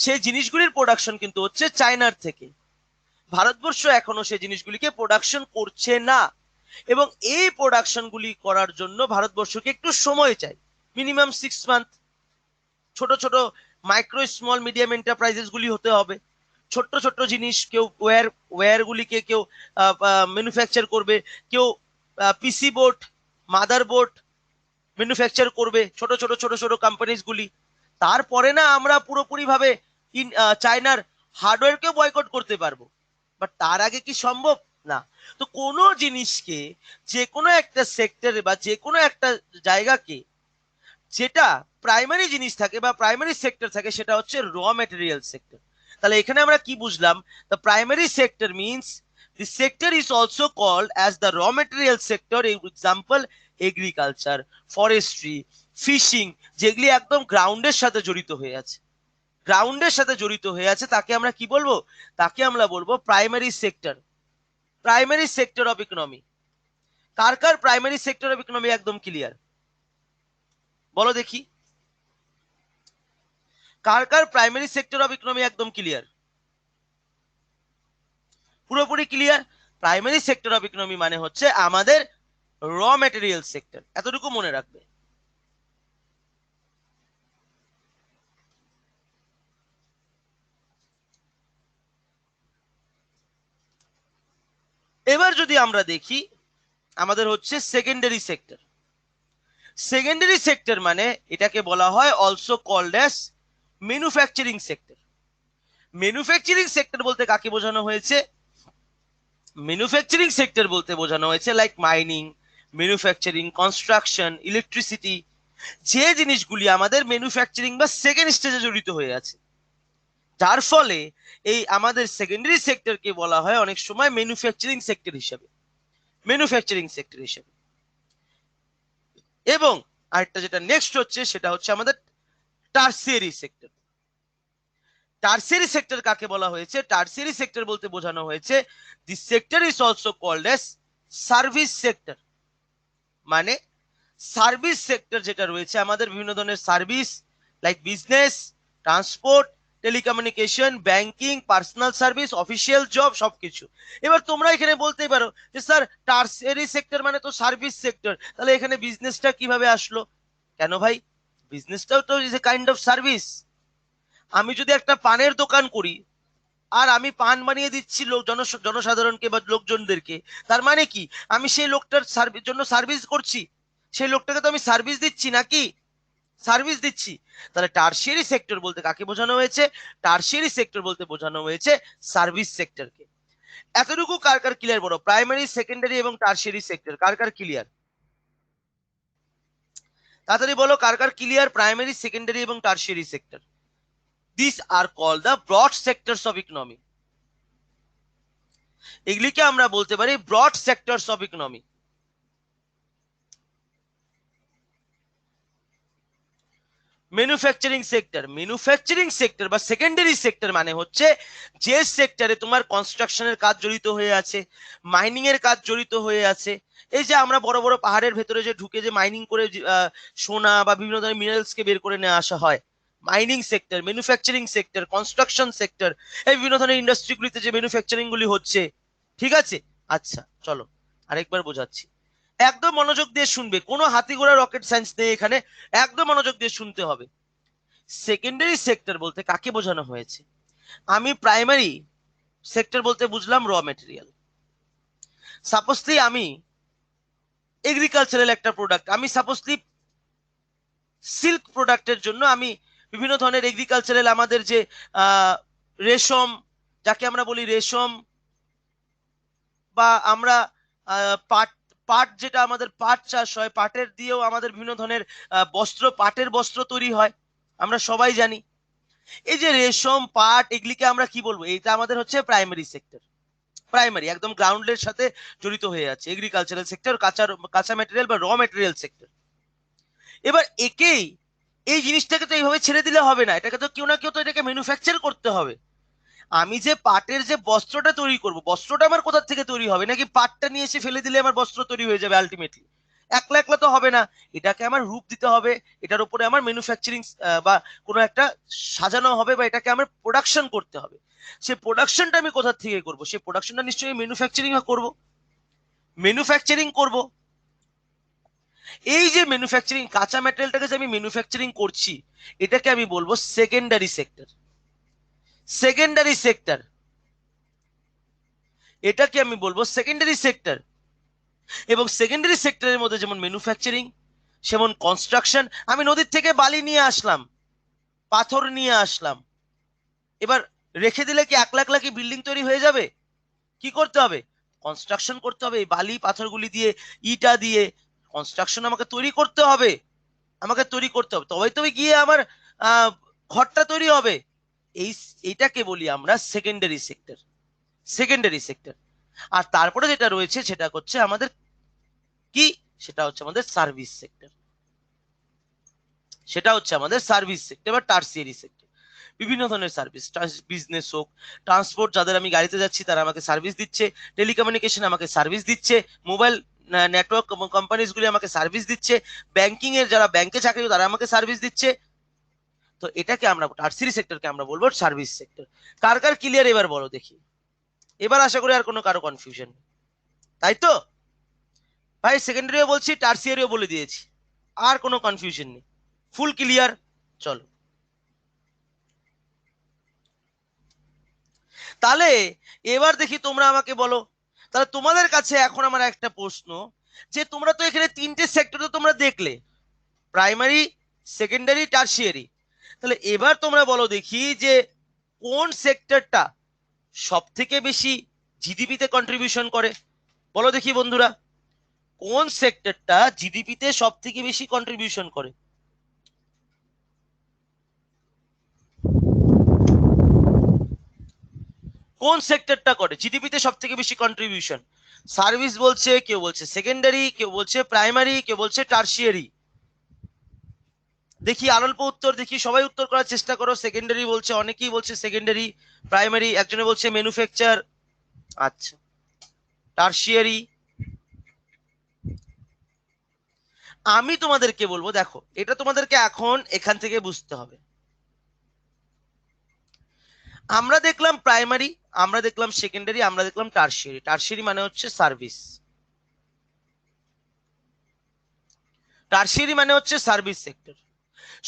সেই জিনিসগুলির প্রোডাকশন কিন্তু হচ্ছে চায়নার থেকে। ভারতবর্ষ এখনো সেই জিনিসগুলিকে প্রোডাকশন করছে না, এবং এই প্রোডাকশন গুলি করার জন্য ভারতবর্ষকে একটু সময় চাই, মিনিমাম 6 মান্থ। ছোট ছোট মাইক্রো স্মল মিডিয়াম এন্টারপ্রাইজেস গুলি হতে হবে। ছোট্ট ছোট্ট জিনিস, কেউ ওয়্যার গুলিকে কেউ ম্যানুফ্যাকচার করবে, কেউ পিসি বোর্ড, মাদার বোর্ড ম্যানুফ্যাকচার করবে, ছোট ছোট ছোট ছোট কোম্পানিজ গুলি। তারপরে না আমরা পুরোপুরি ভাবে চায়নার হার্ডওয়্যারকেও বয়কট করতে পারবো, বাট তার আগে কি সম্ভব? না। তো কোনো জিনিসকে, যে কোনো একটা সেক্টরে বা যে কোনো একটা জায়গাকে যেটা প্রাইমারি জিনিস থাকে বা প্রাইমারি সেক্টর থাকে, সেটা হচ্ছে র মেটেরিয়াল সেক্টর। তাহলে এখানে আমরা কি বুঝলাম? The primary sector means the sector is also called as the raw material sector. Example, agriculture, forestry, fishing, যেগুলি একদম গ্রাউন্ডের সাথে জড়িত হয়ে আছে, তাকে আমরা কি বলবো? তাকে আমরা বলবো primary sector, primary sector of economy. Car car primary sector of economy একদম ক্লিয়ার? বলো দেখি, কার কার প্রাইমারি সেক্টর অফ ইকোনমি একদম ক্লিয়ার? পুরোপুরি clear. Primary sector of economy মানে হচ্ছে আমাদের র মেটেরিয়াল সেক্টর, এতটুকু মনে রাখবে। এবার যদি আমরা দেখি, আমাদের হচ্ছে সেকেন্ডারি সেক্টর। সেকেন্ডারি সেক্টর মানে এটাকে বলা হয় also called as manufacturing sector. Manufacturing sector বলতে কাকে বোঝানো হয়েছে? ম্যানুফ্যাকচারিং সেক্টর বলতে বোঝানো হয়েছে like mining, manufacturing, construction, electricity, যে জিনিসগুলি আমাদের ম্যানুফ্যাকচারিং বা সেকেন্ড স্টেজে জড়িত হয়ে আছে, যার ফলে এই আমাদের সেকেন্ডারি সেক্টরকে বলা হয় অনেক সময় ম্যানুফ্যাকচারিং সেক্টর হিসেবে, ম্যানুফ্যাকচারিং সেক্টর হিসেবে। এবং আরেকটা যেটা নেক্সট হচ্ছে, সেটা হচ্ছে আমাদের টারসিয়ারি সেক্টর। টারসিয়ারি সেক্টর কাকে বলা হয়েছে? টারসিয়ারি সেক্টর বলতে বোঝানো হয়েছে the sector is also called as service sector. মানে সার্ভিস সেক্টর যেটা রয়েছে, আমাদের বিভিন্ন ধরনের service like business, transport, telecommunication, banking, personal service, official job, সবকিছু। এবার তোমরা এখানে বলতেই পারো যে স্যার টারসিয়ারি সেক্টর মানে তো সার্ভিস সেক্টর, তাহলে এখানে বিজনেসটা কিভাবে আসলো? কেন ভাই, বিজনেসটাও তো is a kind of service. আমি যদি একটা পানের দোকান করি আর আমি পান বানিয়ে দিচ্ছি জনসাধারণকে বা লোকজনদেরকে, তার মানে কি আমি সেই লোকটার জন্য সার্ভিস করছি? সেই লোকটাকে তো আমি সার্ভিস দিচ্ছি নাকি? সার্ভিস দিচ্ছি। তাহলে টারশিয়ারি সেক্টর বলতে কাকে বোঝানো হয়েছে? টারশিয়ারি সেক্টর বলতে বোঝানো হয়েছে সার্ভিস সেক্টরকে। এতটুকু কার কার ক্লিয়ার? বড় প্রাইমারি, সেকেন্ডারি এবং টারশিয়ারি সেক্টর কার কার ক্লিয়ার? তাড়াতাড়ি বলো কার কার ক্লিয়ার প্রাইমারি, সেকেন্ডারি এবং tertiary sector? This are called the broad sectors of economy. এগুলিকে আমরা বলতে পারি broad sectors of economy. Manufacturing sector বা সেকেন্ডারি সেক্টর মানে হচ্ছে যে সেক্টরে তোমার কনস্ট্রাকশনের কাজ জড়িত হয়ে আছে, মাইনিং এর কাজ জড়িত হয়ে আছে। এই যে আমরা বড় বড় পাহাড়ের ভেতরে যে ঢুকে যে মাইনিং করে সোনা বা বিভিন্ন ধরনের মিনারেলস কে বের করে নিয়ে আসা হয়, mining sector, manufacturing sector, construction sector, এই বিভিন্ন ধরনের ইন্ডাস্ট্রিগুলিতে যে ম্যানুফ্যাকচারিং গুলি হচ্ছে। ঠিক আছে, আচ্ছা চলো আরেকবার বোঝাচ্ছি, একদম মনোযোগ দিয়ে শুনবে, কোনো হাতি ঘোড়া রকেট সায়েন্স নেই এখানে, একদম মনোযোগ দিয়ে শুনতে হবে। সেকেন্ডারি সেক্টর বলতে কাকে বোঝানো হয়েছে? আমি প্রাইমারি সেক্টর বলতে বুঝলাম র মেটেরিয়াল। সাপোজলি আমি এগ্রিকালচারাল একটা প্রোডাক্ট, আমি সাপোজলি সিল্ক প্রোডাক্টের জন্য আমি বিভিন্ন ধরনের এগ্রিকালচারাল আমাদের যে রেশম, যাকে আমরা বলি রেশম, বা আমরা পাট, পাট যেটা আমাদের পাট চাষ হয়, পাটের দিয়েও আমাদের বিভিন্ন ধরনের বস্ত্র, পাটের বস্ত্র তৈরি হয়, আমরা সবাই জানি। এই যে রেশম, পাট, এগুলিকে আমরা কি বলবো? এটা আমাদের হচ্ছে প্রাইমারি সেক্টর। প্রাইমারি একদম গ্রাউন্ডের সাথে জড়িত হয়ে আছে এগ্রিকালচারাল সেক্টর, কাঁচা ম্যাটেরিয়াল বা র ম্যাটেরিয়াল সেক্টর। এবার একেই, এই জিনিসটাকে তো এইভাবে ছেড়ে দিলে হবে না, এটাকে তো কেউ না কেউ তো এটাকে ম্যানুফ্যাকচার করতে হবে। আমি যে পাটের যে বস্ত্রটা তৈরি করব, বস্ত্রটা আমার কোথা থেকে তৈরি হবে? নাকি পাটটা নিয়ে এসে ফেলে দিলে আমার বস্ত্র তৈরি হয়ে যাবে আলটিমেটলি? একলা একলা তো হবে না, এটাকে আমার রূপ দিতে হবে, এটার উপরে আমার ম্যানুফ্যাকচারিং বা কোনো একটা সাজানো হবে, বা এটাকে আমার প্রোডাকশন করতে হবে। সে প্রোডাকশনটা আমি কোথা থেকে করব? সে প্রোডাকশনটা নিশ্চয়ই ম্যানুফ্যাকচারিং করব। এই যে ম্যানুফ্যাকচারিং, কাঁচা ম্যাটেরিয়ালটাকে যে আমি ম্যানুফ্যাকচারিং করছি, এটাকে আমি বলবো সেকেন্ডারি সেক্টর। সেকেন্ডারি সেক্টর, এটাকে আমি বলবো সেকেন্ডারি সেক্টর। এবং সেকেন্ডারি সেক্টরের মধ্যে যেমন ম্যানুফ্যাকচারিং, সেমন কনস্ট্রাকশন। আমি নদীর থেকে বালি নিয়ে আসলাম, পাথর নিয়ে আসলাম, এবার রেখে দিলে কি একলা একলা কি বিল্ডিং তৈরি হয়ে যাবে? কি করতে হবে? কনস্ট্রাকশন করতে হবে, এই বালি পাথরগুলি দিয়ে, ইটা দিয়ে কনস্ট্রাকশন আমাকে তৈরি করতে হবে, তবেই তো গিয়ে আমার আহ ঘরটা তৈরি হবে। এই, এইটাকে বলি আমরা সেকেন্ডারি সেক্টর। Secondary sector. আর তারপরে যেটা রয়েছে সেটা হচ্ছে আমাদের কি, সেটা হচ্ছে আমাদের সার্ভিস সেক্টর। সেটা হচ্ছে আমাদের সার্ভিস সেক্টর বা টার্সিয়ারি সেক্টর। বিভিন্ন ধরনের সার্ভিস, বিজনেস হোক, ট্রান্সপোর্ট, যাদের আমি গাড়িতে যাচ্ছি তারা আমাকে সার্ভিস দিচ্ছে, টেলিকমিউনিকেশন আমাকে সার্ভিস দিচ্ছে, মোবাইল নেটওয়ার্ক কোম্পানিজ গুলি আমাকে সার্ভিস দিচ্ছে, ব্যাংকিং এর যারা ব্যাংকে চাকরি তারা আমাকে সার্ভিস দিচ্ছে। তো এটাকে আমরা টার্সিয়ারি সেক্টরকে আমরা বলবো সার্ভিস সেক্টর। কার কার ক্লিয়ার এবার বলো দেখি? এবার আশা করি আর কোনো কারো কনফিউশন, তাই তো? ভাই সেকেন্ডারিও বলছি, টার্সিয়ারিও বলে দিয়েছি, আর কোনো কনফিউশন নেই, ফুল ক্লিয়ার। চলো তাহলে এবার দেখি তোমরা আমাকে বলো, তাহলে তোমাদের কাছে এখন আমার একটা প্রশ্ন, যে তোমরা তো এখানে তিনটে সেক্টর তো তোমরা দেখলে, প্রাইমারি, সেকেন্ডারি, টার্সিয়ারি। তাহলে এবার তোমরা বলো দেখি যে কোন সেক্টরটা সব থেকে বেশি জিডিপিতে কন্ট্রিবিউশন করে? বলো দেখি বন্ধুরা, কোন সেক্টরটা জিডিপিতে সব থেকে বেশি কন্ট্রিবিউশন করে? কোন সেক্টরটা করে জিডিপিতে সব থেকে বেশি কন্ট্রিবিউশন? সার্ভিস বলছে, কেউ বলছে সেকেন্ডারি, কেউ বলছে প্রাইমারি, কেউ বলছে টার্সিয়ারি। দেখি আর অল্প উত্তর, দেখি সবাই উত্তর করার চেষ্টা করো। সেকেন্ডারি বলছে, অনেকেই বলছে সেকেন্ডারি। প্রাইমারি একজনে বলছে ম্যানুফ্যাকচার। আচ্ছা, টার্সিয়ারি। আমি তোমাদেরকে বলবো, দেখো এটা তোমাদেরকে এখন এখান থেকে বুঝতে হবে। আমরা দেখলাম প্রাইমারি, আমরা দেখলাম সেকেন্ডারি, আমরা দেখলাম টার্সিয়ারি। টার্সিয়ারি মানে হচ্ছে সার্ভিস, টার্সিয়ারি মানে হচ্ছে সার্ভিস সেক্টর।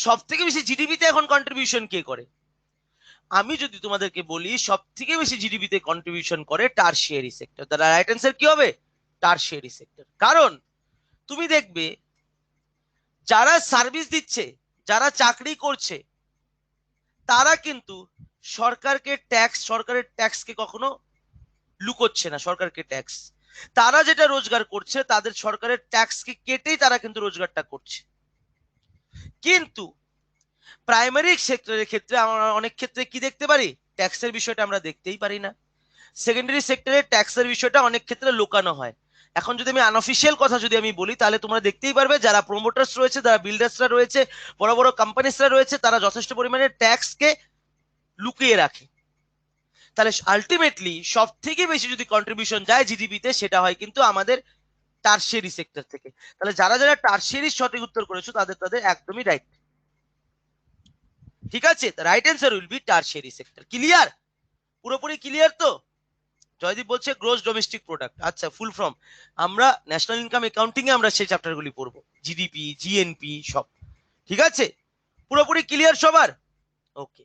সব থেকে বেশি জিডিপিতে এখন কন্ট্রিবিউশন কে করে? আমি যদি তোমাদেরকে বলি সব থেকে বেশি জিডিপিতে কন্ট্রিবিউশন করে টার্সিয়ারি সেক্টর, তাহলে রাইট অ্যান্সার কি হবে? Tertiary sector. কারণ তুমি দেখবে যারা সার্ভিস দিচ্ছে, যারা চাকরি করছে, তারা কিন্তু সরকারের ট্যাক্সকে কখনো লুকোচ্ছে না। সরকারকে ট্যাক্স, তারা যেটা রোজগার করছে তাদের সরকারের ট্যাক্সকে কেটেই তারা কিন্তু রোজগারটা করছে। কিন্তু প্রাইমারি সেক্টরের ক্ষেত্রে আমরা অনেক ক্ষেত্রে কি দেখতে পারি? ট্যাক্সের বিষয়টা আমরা দেখতেই পারি না। সেকেন্ডারি সেক্টরে ট্যাক্সের বিষয়টা অনেক ক্ষেত্রে লুকানো হয়। এখন যদি আমি আনঅফিসিয়াল কথা যদি আমি বলি, তাহলে তোমরা দেখতেই পারবে যারা প্রমোটার্স রয়েছে, যারা বিল্ডার্সরা রয়েছে, বড় বড় কোম্পানিসরা রয়েছে, তারা যথেষ্ট পরিমাণে ট্যাক্সকে লুকিয়ে রাখে। তাহলে আলটিমেটলি সব থেকে বেশি যদি কন্ট্রিবিউশন যায় জিডিপিতে, সেটা হয় কিন্তু আমাদের টারশিয়ারি সেক্টর থেকে। তাহলে যারা যারা টারশিয়ারি সঠিক উত্তর করেছো তাদের তাদের একদমই রাইট। ঠিক আছে, right answer will be tertiary sector. Clear? পুরোপুরি ক্লিয়ার তো? জয়দীপ বলছে গ্রোস ডোমেস্টিক প্রোডাক্ট। আচ্ছা, ফুল ফর্ম আমরা ন্যাশনাল ইনকাম অ্যাকাউন্টিং এ আমরা সেই চ্যাপ্টারগুলি পড়বো, জিডিপি, জিএনপি সব। ঠিক আছে, পুরোপুরি ক্লিয়ার সবার? ওকে।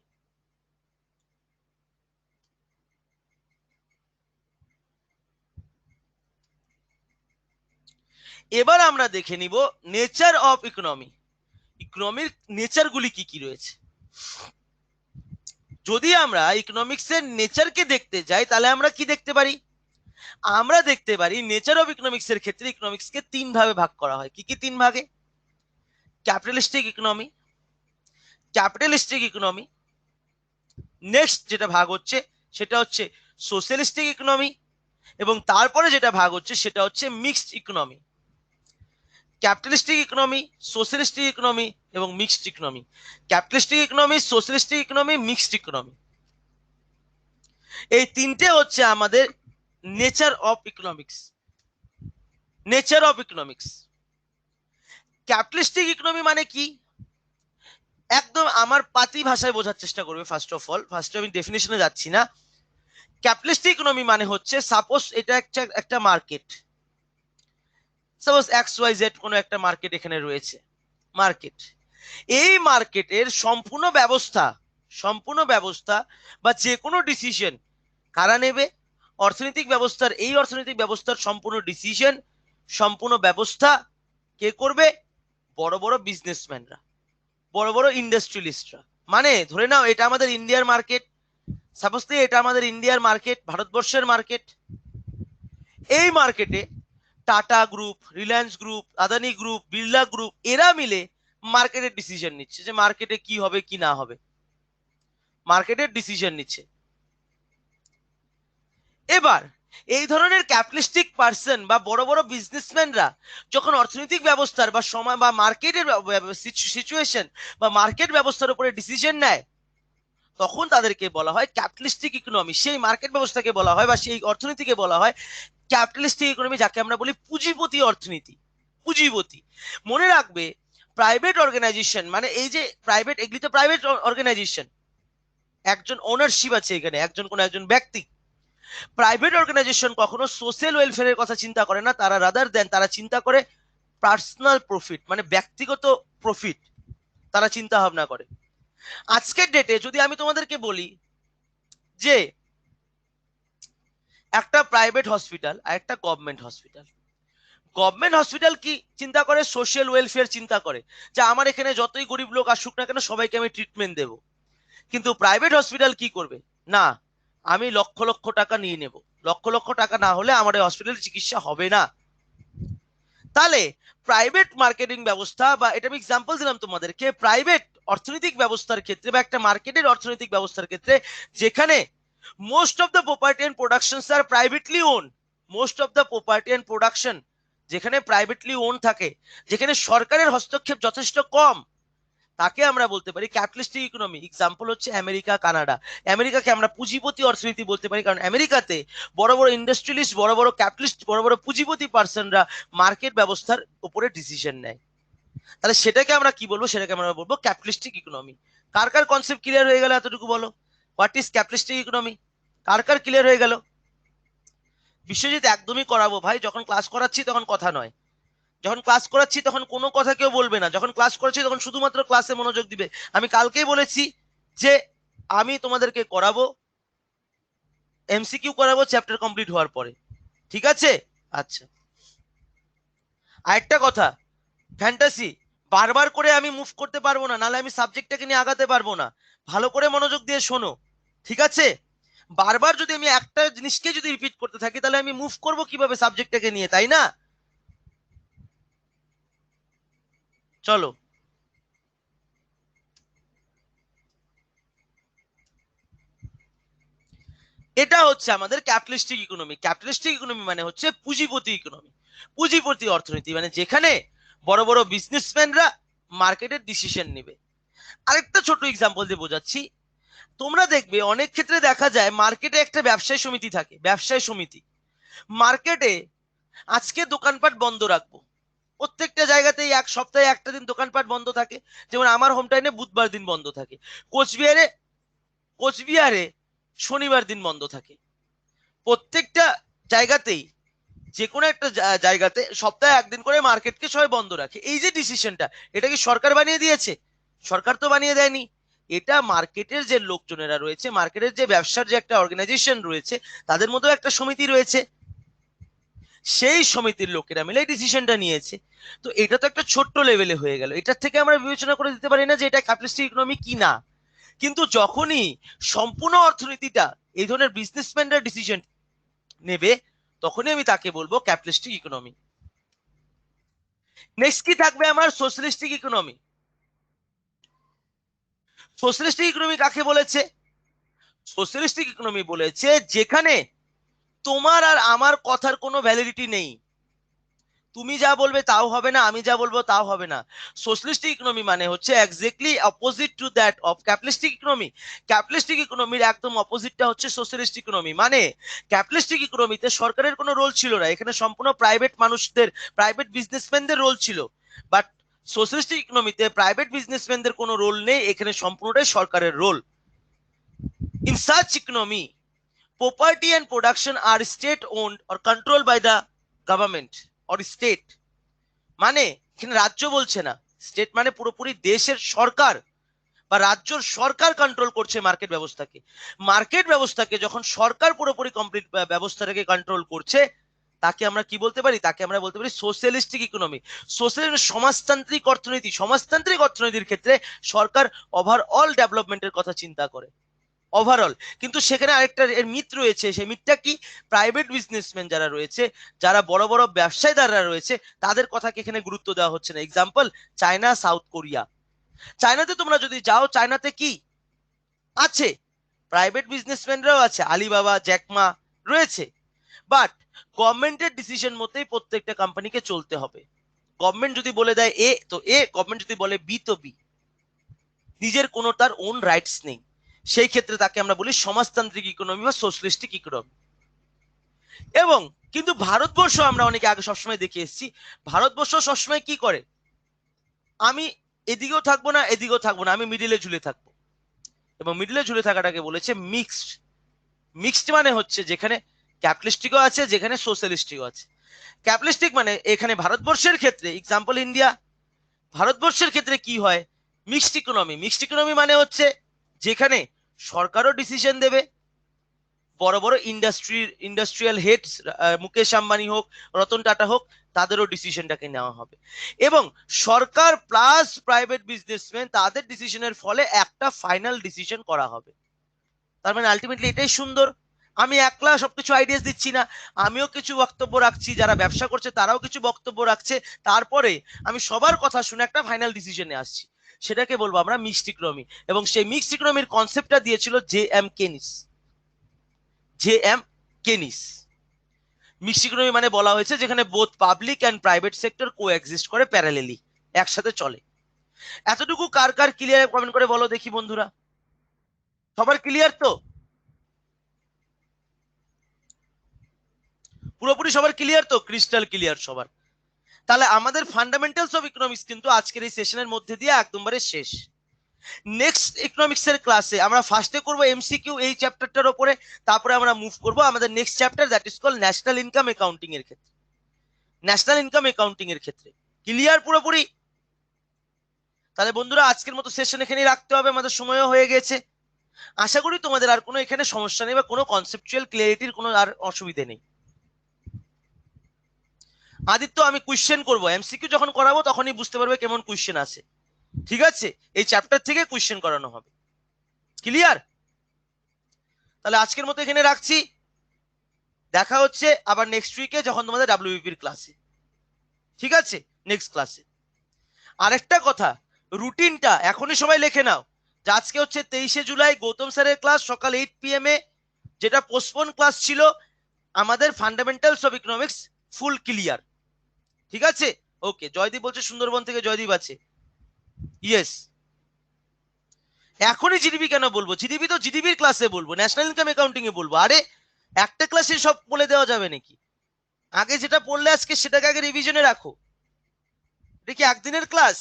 এবার আমরা দেখে নিব নেচার অফ ইকোনমি। ইকোনমির নেচারগুলি কি কি রয়েছে। যদি আমরা ইকোনমিক্সের নেচারকে দেখতে যাই, তাহলে আমরা কি দেখতে পারি? আমরা দেখতে পারি নেচার অফ ইকোনমিক্সের ক্ষেত্রে ইকোনমিক্সকে তিন ভাবে ভাগ করা হয়। কি কি তিন ভাগে? Capitalistic economy, capitalistic economy, next যেটা ভাগ হচ্ছে সেটা হচ্ছে সোশ্যালিস্টিক ইকোনমি, এবং তারপরে যেটা ভাগ হচ্ছে সেটা হচ্ছে mixed economy. Capitalistic economy, socialistic economy এবং mixed economy. Capitalistic economy, socialistic economy, mixed economy, এই তিনটে হচ্ছে আমাদের nature of economics. Nature of economics. Capitalistic economy মানে কি? একদম আমার পাতি ভাষায় বোঝার চেষ্টা করবে। ফার্স্ট অফ অল, ফার্স্টে আমি ডেফিনেশনে যাচ্ছি না। ক্যাপিটালিস্টিক ইকোনমি মানে হচ্ছে, সাপোজ এটা একটা market, suppose X Y Z কোনো একটা মার্কেট এখানে রয়েছে, মার্কেট। এই মার্কেটের সম্পূর্ণ ব্যবস্থা বা যে কোনো ডিসিশন কারা নেবে? অর্থনৈতিক ব্যবস্থার, এই অর্থনৈতিক ব্যবস্থার সম্পূর্ণ ডিসিশন, সম্পূর্ণ ব্যবস্থা কে করবে? বড় বড় বিজনেসম্যানরা, বড় বড় ইন্ডাস্ট্রিয়ালিস্টরা। মানে ধরে নাও এটা আমাদের ইন্ডিয়ার মার্কেট, সাপোজ এটা আমাদের ইন্ডিয়ার মার্কেট, ভারতবর্ষের মার্কেট। এই মার্কেটে tata group, Reliance group, Adani group, Birla group এরা মিলে মার্কেটের ডিসিশন নিচ্ছে যে মার্কেটে কি হবে কি না হবে, মার্কেটের ডিসিশন নিচ্ছে। এবার এই ধরনের ক্যাপিটালিস্টিক পার্সন বা বড় বড় বিজনেসম্যানরা যখন অর্থনৈতিক ব্যবস্থার বা সময় বা মার্কেটের সিচুয়েশন বা মার্কেট ব্যবস্থার উপরে ডিসিশন নেয়, তখন তাদেরকে বলা হয় ক্যাপিটালিস্টিক ইকোনমি। সেই মার্কেট ব্যবস্থাকে বলা হয় বা সেই অর্থনীতিকে বলা হয় ক্যাপিটালিস্টিক ইকোনমি, যাকে আমরা বলি পুঁজিপতি অর্থনীতি। পুঁজিপতি। মনে রাখবে, প্রাইভেট অর্গানাইজেশন মানে এই যে প্রাইভেট, এগুলি তো প্রাইভেট অর্গানাইজেশন, একজন ওনারশিপ আছে এখানে, একজন ব্যক্তি। প্রাইভেট অর্গানাইজেশন কখনো সোশ্যাল ওয়েলফেয়ারের কথা চিন্তা করে না, তারা রাদার দেন তারা চিন্তা করে পার্সোনাল প্রফিট, মানে ব্যক্তিগত প্রফিট তারা চিন্তা ভাবনা করে। আজকের ডেটে যদি আমি তোমাদেরকে বলি যে একটা প্রাইভেট হসপিটাল আর একটা গভর্নমেন্ট হসপিটাল, গভর্নমেন্ট হসপিটাল কি চিন্তা করে? সোশ্যাল ওয়েলফেয়ার চিন্তা করে, যে আমার এখানে যতই গরিব লোক আসুক না কেন সবাইকে আমি ট্রিটমেন্ট দেব। কিন্তু প্রাইভেট হসপিটাল কি করবে? না, আমি লক্ষ লক্ষ টাকা নিয়ে নেব, লক্ষ লক্ষ টাকা না হলে আমার এই হসপিটালে চিকিৎসা হবে না। তাহলে প্রাইভেট মার্কেটিং ব্যবস্থা, বা এটা আমি এক্সাম্পল দিলাম তোমাদেরকে, প্রাইভেট অর্থনৈতিক ব্যবস্থার ক্ষেত্রে বা একটা মার্কেটের অর্থনৈতিক ব্যবস্থার ক্ষেত্রে, যেখানে most of the property and productions are privately own, most of the property and production যেখানে প্রাইভেটলি ওন থাকে, যেখানে সরকারের হস্তক্ষেপ যথেষ্ট কম, তাকে আমরা বলতে পারি ক্যাপিটালিস্টিক ইকোনমি। এক্সাম্পল হচ্ছে আমেরিকা, কানাডা। আমেরিকাকে আমরা পুঁজিপতি অর্থনীতি বলতে পারি, কারণ আমেরিকাতে বড় বড় ইন্ডাস্ট্রিয়ালিস্ট, বড় বড় ক্যাপিটালিস্ট, বড় বড় পুঁজিপতি পার্সনরা মার্কেট ব্যবস্থার উপরে ডিসিশন নেয়। তাহলে সেটাকে আমরা কি বলবো? সেটাকে আমরা বলবো ক্যাপিটালিস্টিক ইকোনমি। কার কার কনসেপ্ট ক্লিয়ার হয়ে গেল? এতটুকু বলো, হোয়াট ইজ ক্যাপিটালিস্টিক ইকোনমি? কার কার ক্লিয়ার হয়ে গেল? বিশ্বজিৎ একদমই করাবো ভাই, যখন ক্লাস করাচ্ছি তখন কথা নয়, যখন ক্লাস করাচ্ছি তখন কোনো কথা কেউ বলবে না, যখন ক্লাস করাচ্ছি তখন শুধুমাত্র ক্লাসে মনোযোগ দিবে। আমি কালকেই বলেছি যে আমি তোমাদেরকে করাবো, এমসিকিউ করাবো চ্যাপ্টার কমপ্লিট হওয়ার পরে। ঠিক আছে? আচ্ছা, আরেকটা কথা, ফ্যান্টাসি বারবার করে আমি মুভ করতে পারবো না, নাহলে আমি সাবজেক্টটাকে নিয়ে আগাতে পারবো না। ভালো করে মনোযোগ দিয়ে শোনো, ঠিক আছে? বারবার যদি আমি একটা জিনিসকে যদি রিপিট করতে থাকি, তাহলে আমি মুভ করবো কিভাবে সাবজেক্টটাকে নিয়ে, তাই না? চলো, এটা হচ্ছে আমাদের ক্যাপিটালিস্টিক ইকোনমি। ক্যাপিটালিস্টিক ইকোনমি মানে হচ্ছে পুঁজিপতি ইকোনমি, পুঁজিপতি অর্থনীতি, মানে যেখানে বড় বড় বিজনেসম্যানরা মার্কেটের ডিসিশন নেবে। আরেকটা ছোট এক্সাম্পল দিয়ে বোঝাচ্ছি। তোমরা দেখবে অনেক ক্ষেত্রে দেখা যায় মার্কেটে একটা ব্যবসায়ী সমিতি থাকে, ব্যবসায়ী সমিতি। মার্কেটে আজকে দোকানপাট বন্ধ রাখবো, প্রত্যেকটা জায়গাতেই এক সপ্তাহে একটা দিন দোকানপাট বন্ধ থাকে। যেমন আমার হোম টাউনে বুধবার দিন বন্ধ থাকে, কোচবিহারে কোচবিহারে শনিবার দিন বন্ধ থাকে। প্রত্যেকটা জায়গাতেই যে কোনো একটা জায়গাতে সপ্তাহে একদিন করে মার্কেটকে সবাই বন্ধ রাখে। এই যে ডিসিশনটা, এটা কি সরকার বানিয়ে দিয়েছে? সরকার তো বানিয়ে দেয়নি। এটা মার্কেটের যে লোকজনেরা রয়েছে, মার্কেটের যে ব্যবসার যে একটা অর্গানাইজেশন রয়েছে, তাদের মধ্যেও একটা সমিতি রয়েছে, সেই সমিতির লোকেরা মিলে ডিসিশনটা নিয়েছে। তো এটা তো একটা ছোট্ট লেভেলে হয়ে গেল, এটার থেকে আমরা বিবেচনা করে দিতে পারি না যে এটা ক্যাপিটালিস্টিক ইকোনমি কি না। কিন্তু যখনই সম্পূর্ণ অর্থনীতিটা এই ধরনের বিজনেসম্যানরা ডিসিশন নেবে, তখনই আমি তাকে বলবো ক্যাপিটালিস্টিক ইকোনমি। নেক্সট কি থাকবে আমার? Socialistic economy. সোশ্যালিস্টিক ইকোনমি কাকে বলেছে? সোশ্যালিস্টিক ইকোনমি বলেছে যেখানে তোমার আর আমার কথার কোনো ভ্যালিডিটি নেই। তুমি যা বলবে তাও হবে না, আমি যা বলবো তাও হবে না। সোশ্যালিস্টিক ইকোনমি মানে হচ্ছে exactly opposite to that of capitalistic economy. Capitalistic ইকোনমির একদম অপোজিটটা হচ্ছে সোশ্যালিস্টিক ইকোনমি। মানে ক্যাপিটালিস্টিক ইকোনমিতে সরকারের কোনো রোল ছিল না, এখানে সম্পূর্ণ প্রাইভেট মানুষদের, প্রাইভেট বিজনেসম্যানদের রোল ছিল। বাট সোশ্যালিস্টিক ইকোনমিতে প্রাইভেট বিজনেসম্যানদের কোনো রোল নেই, এখানে সম্পূর্ণটাই সরকারের role. In such economy, property and production are state owned or controlled by the government or state। মানে এখানে রাজ্য বলছে না, স্টেট মানে পুরোপুরি দেশের সরকার বা রাজ্যর সরকার কন্ট্রোল করছে মার্কেট ব্যবস্থাকে। মার্কেট ব্যবস্থাকে যখন সরকার পুরোপুরি কমপ্লিট ব্যবস্থাটাকে কন্ট্রোল করছে, তাকে আমরা কি বলতে পারি? তাকে আমরা বলতে পারি সোশ্যালিস্টিক ইকোনমি। সোশ্যাল সমাজতান্ত্রিক অর্থনীতি। সমাজতান্ত্রিক অর্থনীতির ক্ষেত্রে সরকার ওভারঅল ডেভেলপমেন্টের কথা চিন্তা করে, ওভারঅল। কিন্তু সেখানে আরেকটা এর মিথ রয়েছে, সেই মিথটা কি? প্রাইভেট বিজনেসম্যান যারা রয়েছে, যারা বড় বড় ব্যবসায়ীদাররা রয়েছে, তাদের কথাকে এখানে গুরুত্ব দেওয়া হচ্ছে না। Example China, south Korea. চায়নাতে তোমরা যদি যাও, চায়নাতে কি আছে? প্রাইভেট বিজনেসম্যানরাও আছে, আলিবাবা, জ্যাকমা রয়েছে। বাট গভর্নমেন্টের ডিসিশন মতেই প্রত্যেকটা কোম্পানিকে চলতে হবে। গভর্নমেন্ট যদি বলে দেয় এ তো এ, গভর্নমেন্ট যদি বলে বি তো বি। নিজের কোনো তার ওন রাইটস নেই। সেই ক্ষেত্রে তাকে আমরা বলি সমাজতান্ত্রিক ইকোনমি বা সোশ্যালিস্টিক ইকোনমি। এবং কিন্তু ভারতবর্ষ আমরা অনেকে আগে সবসময় দেখে এসেছি, ভারতবর্ষ সবসময় কি করে? আমি এদিকেও থাকবো না, এদিকেও থাকবো না, আমি মিডিলে ঝুলে থাকবো। এবং মিডিলে ঝুলে থাকাটাকে বলেছে মিক্সড। মিক্সড মানে হচ্ছে যেখানে ক্যাপিটালিস্টিকও আছে, যেখানে সোশ্যালিস্টিকও আছে। ক্যাপিটালিস্টিক মানে এখানে ভারতবর্ষের ক্ষেত্রে, এক্সাম্পল ইন্ডিয়া, ভারতবর্ষের ক্ষেত্রে কি হয়? Mixed economy. মিক্সড ইকোনমি মানে হচ্ছে যেখানে সরকারও ডিসিশন দেবে, বড় বড় ইন্ডাস্ট্রিয়াল হেডস, মুকেশ আম্বানি হোক, রতন টাটা হোক, তাদেরও ডিসিশনটাকে নেওয়া হবে। এবং সরকার প্লাস প্রাইভেট বিজনেসম্যান, তাদের ডিসিশনের ফলে একটা ফাইনাল ডিসিশন করা হবে। তার মানে আলটিমেটলি এটাই সুন্দর। আমি একলা সবকিছু আইডিয়াস দিচ্ছি না, আমিও কিছু বক্তব্য রাখছি, যারা ব্যবসা করছে তারাও কিছু বক্তব্য রাখছে, তারপরে আমি সবার কথা শুনে একটা ফাইনাল ডিসিশনে আসছি। সেটাকে বলবো আমরা মিক্সড ইকোনমি। এবং সেই মিক্সড ইকোনমির কনসেপ্টটা দিয়েছিল জে.এম. কেনিস। জে.এম. কেনিস। মিক্সড ইকোনমি মানে বলা হয়েছে যেখানে both public and private sector co exist করে প্যারালেলি, একসাথে চলে। এতটুকু কার কার ক্লিয়ার? কমেন্ট করে বলো দেখি বন্ধুরা, সবার ক্লিয়ার তো? পুরোপুরি সবার ক্লিয়ার তো? ক্রিস্টাল ক্লিয়ার সবার? তাহলে আমাদের ফান্ডামেন্টালস অফ ইকোনমিক্স কিন্তু আজকের এই সেশনের মধ্যে দিয়ে একদমবারে শেষ। নেক্সট ইকোনমিক্স এর ক্লাসে আমরা ফার্স্টে করব এমসিকিউ এই চ্যাপ্টারটার উপরে, তারপরে আমরা মুভ করব আমাদের next chapter, that is call national income accounting এর ক্ষেত্রে। ন্যাশনাল ইনকাম অ্যাকাউন্টিং এর ক্ষেত্রে ক্লিয়ার পুরোপুরি? তাহলে বন্ধুরা আজকের মতো সেশন এখানেই রাখতে হবে, আমাদের সময়ও হয়ে গেছে। আশা করি তোমাদের আর কোনো এখানে সমস্যা নেই বা কোনো কনসেপচুয়াল ক্লিয়ারিটির কোনো আর অসুবিধে নেই। আদিত্য, আমি কোশ্চেন করবো, এমসিকিউ যখন করাবো তখনই বুঝতে পারবে কেমন কোশ্চেন আছে। ঠিক আছে, এই চ্যাপ্টার থেকে কোশ্চেন করানো হবে। ক্লিয়ার? তাহলে আজকের মতো এখানে রাখছি, দেখা হচ্ছে আবার নেক্সট উইকে যখন তোমাদের ডাব্লিউবিপির ক্লাসে। ঠিক আছে, নেক্সট ক্লাসে। আরেকটা কথা, রুটিনটা এখনই সবাই লিখে নাও যে আজকে হচ্ছে 23শে জুলাই গৌতম স্যারের ক্লাস সকাল 8 PM এ, যেটা পোস্টপোন ক্লাস ছিল আমাদের fundamentals of economics full clear. ঠিক আছে, ওকে। জয়দীপ বলছে সুন্দরবন থেকে জয়দীপ আছে, ইয়েস। এখনই জিডিপি কেন বলবো? জিডিপি তো জিডিপির ক্লাসে বলবো, ন্যাশনাল ইনকাম অ্যাকাউন্টিং এ বলবো। আরে একটা ক্লাসে সব বলে দেওয়া যাবে নাকি? আগে যেটা পড়লে আজকে সেটাকে আগে রিভিশনে রাখো। এটা কি একদিনের ক্লাস?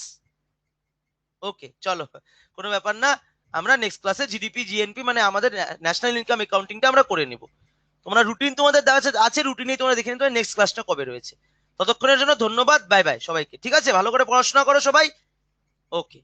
ওকে চলো, কোনো ব্যাপার না। আমরা নেক্সট ক্লাসে জিডিপি জিএনপি মানে আমাদের ন্যাশনাল ইনকাম অ্যাকাউন্টিংটা আমরা করে নিব। তোমরা রুটিন তোমাদের দেওয়া আছে, রুটিনেই তোমরা দেখে নিতে নেক্সট ক্লাসটা কবে রয়েছে। ততক্ষণের জন্য ধন্যবাদ, বাই বাই সবাইকে। ঠিক আছে, ভালো করে পড়াশোনা করো সবাই। ওকে।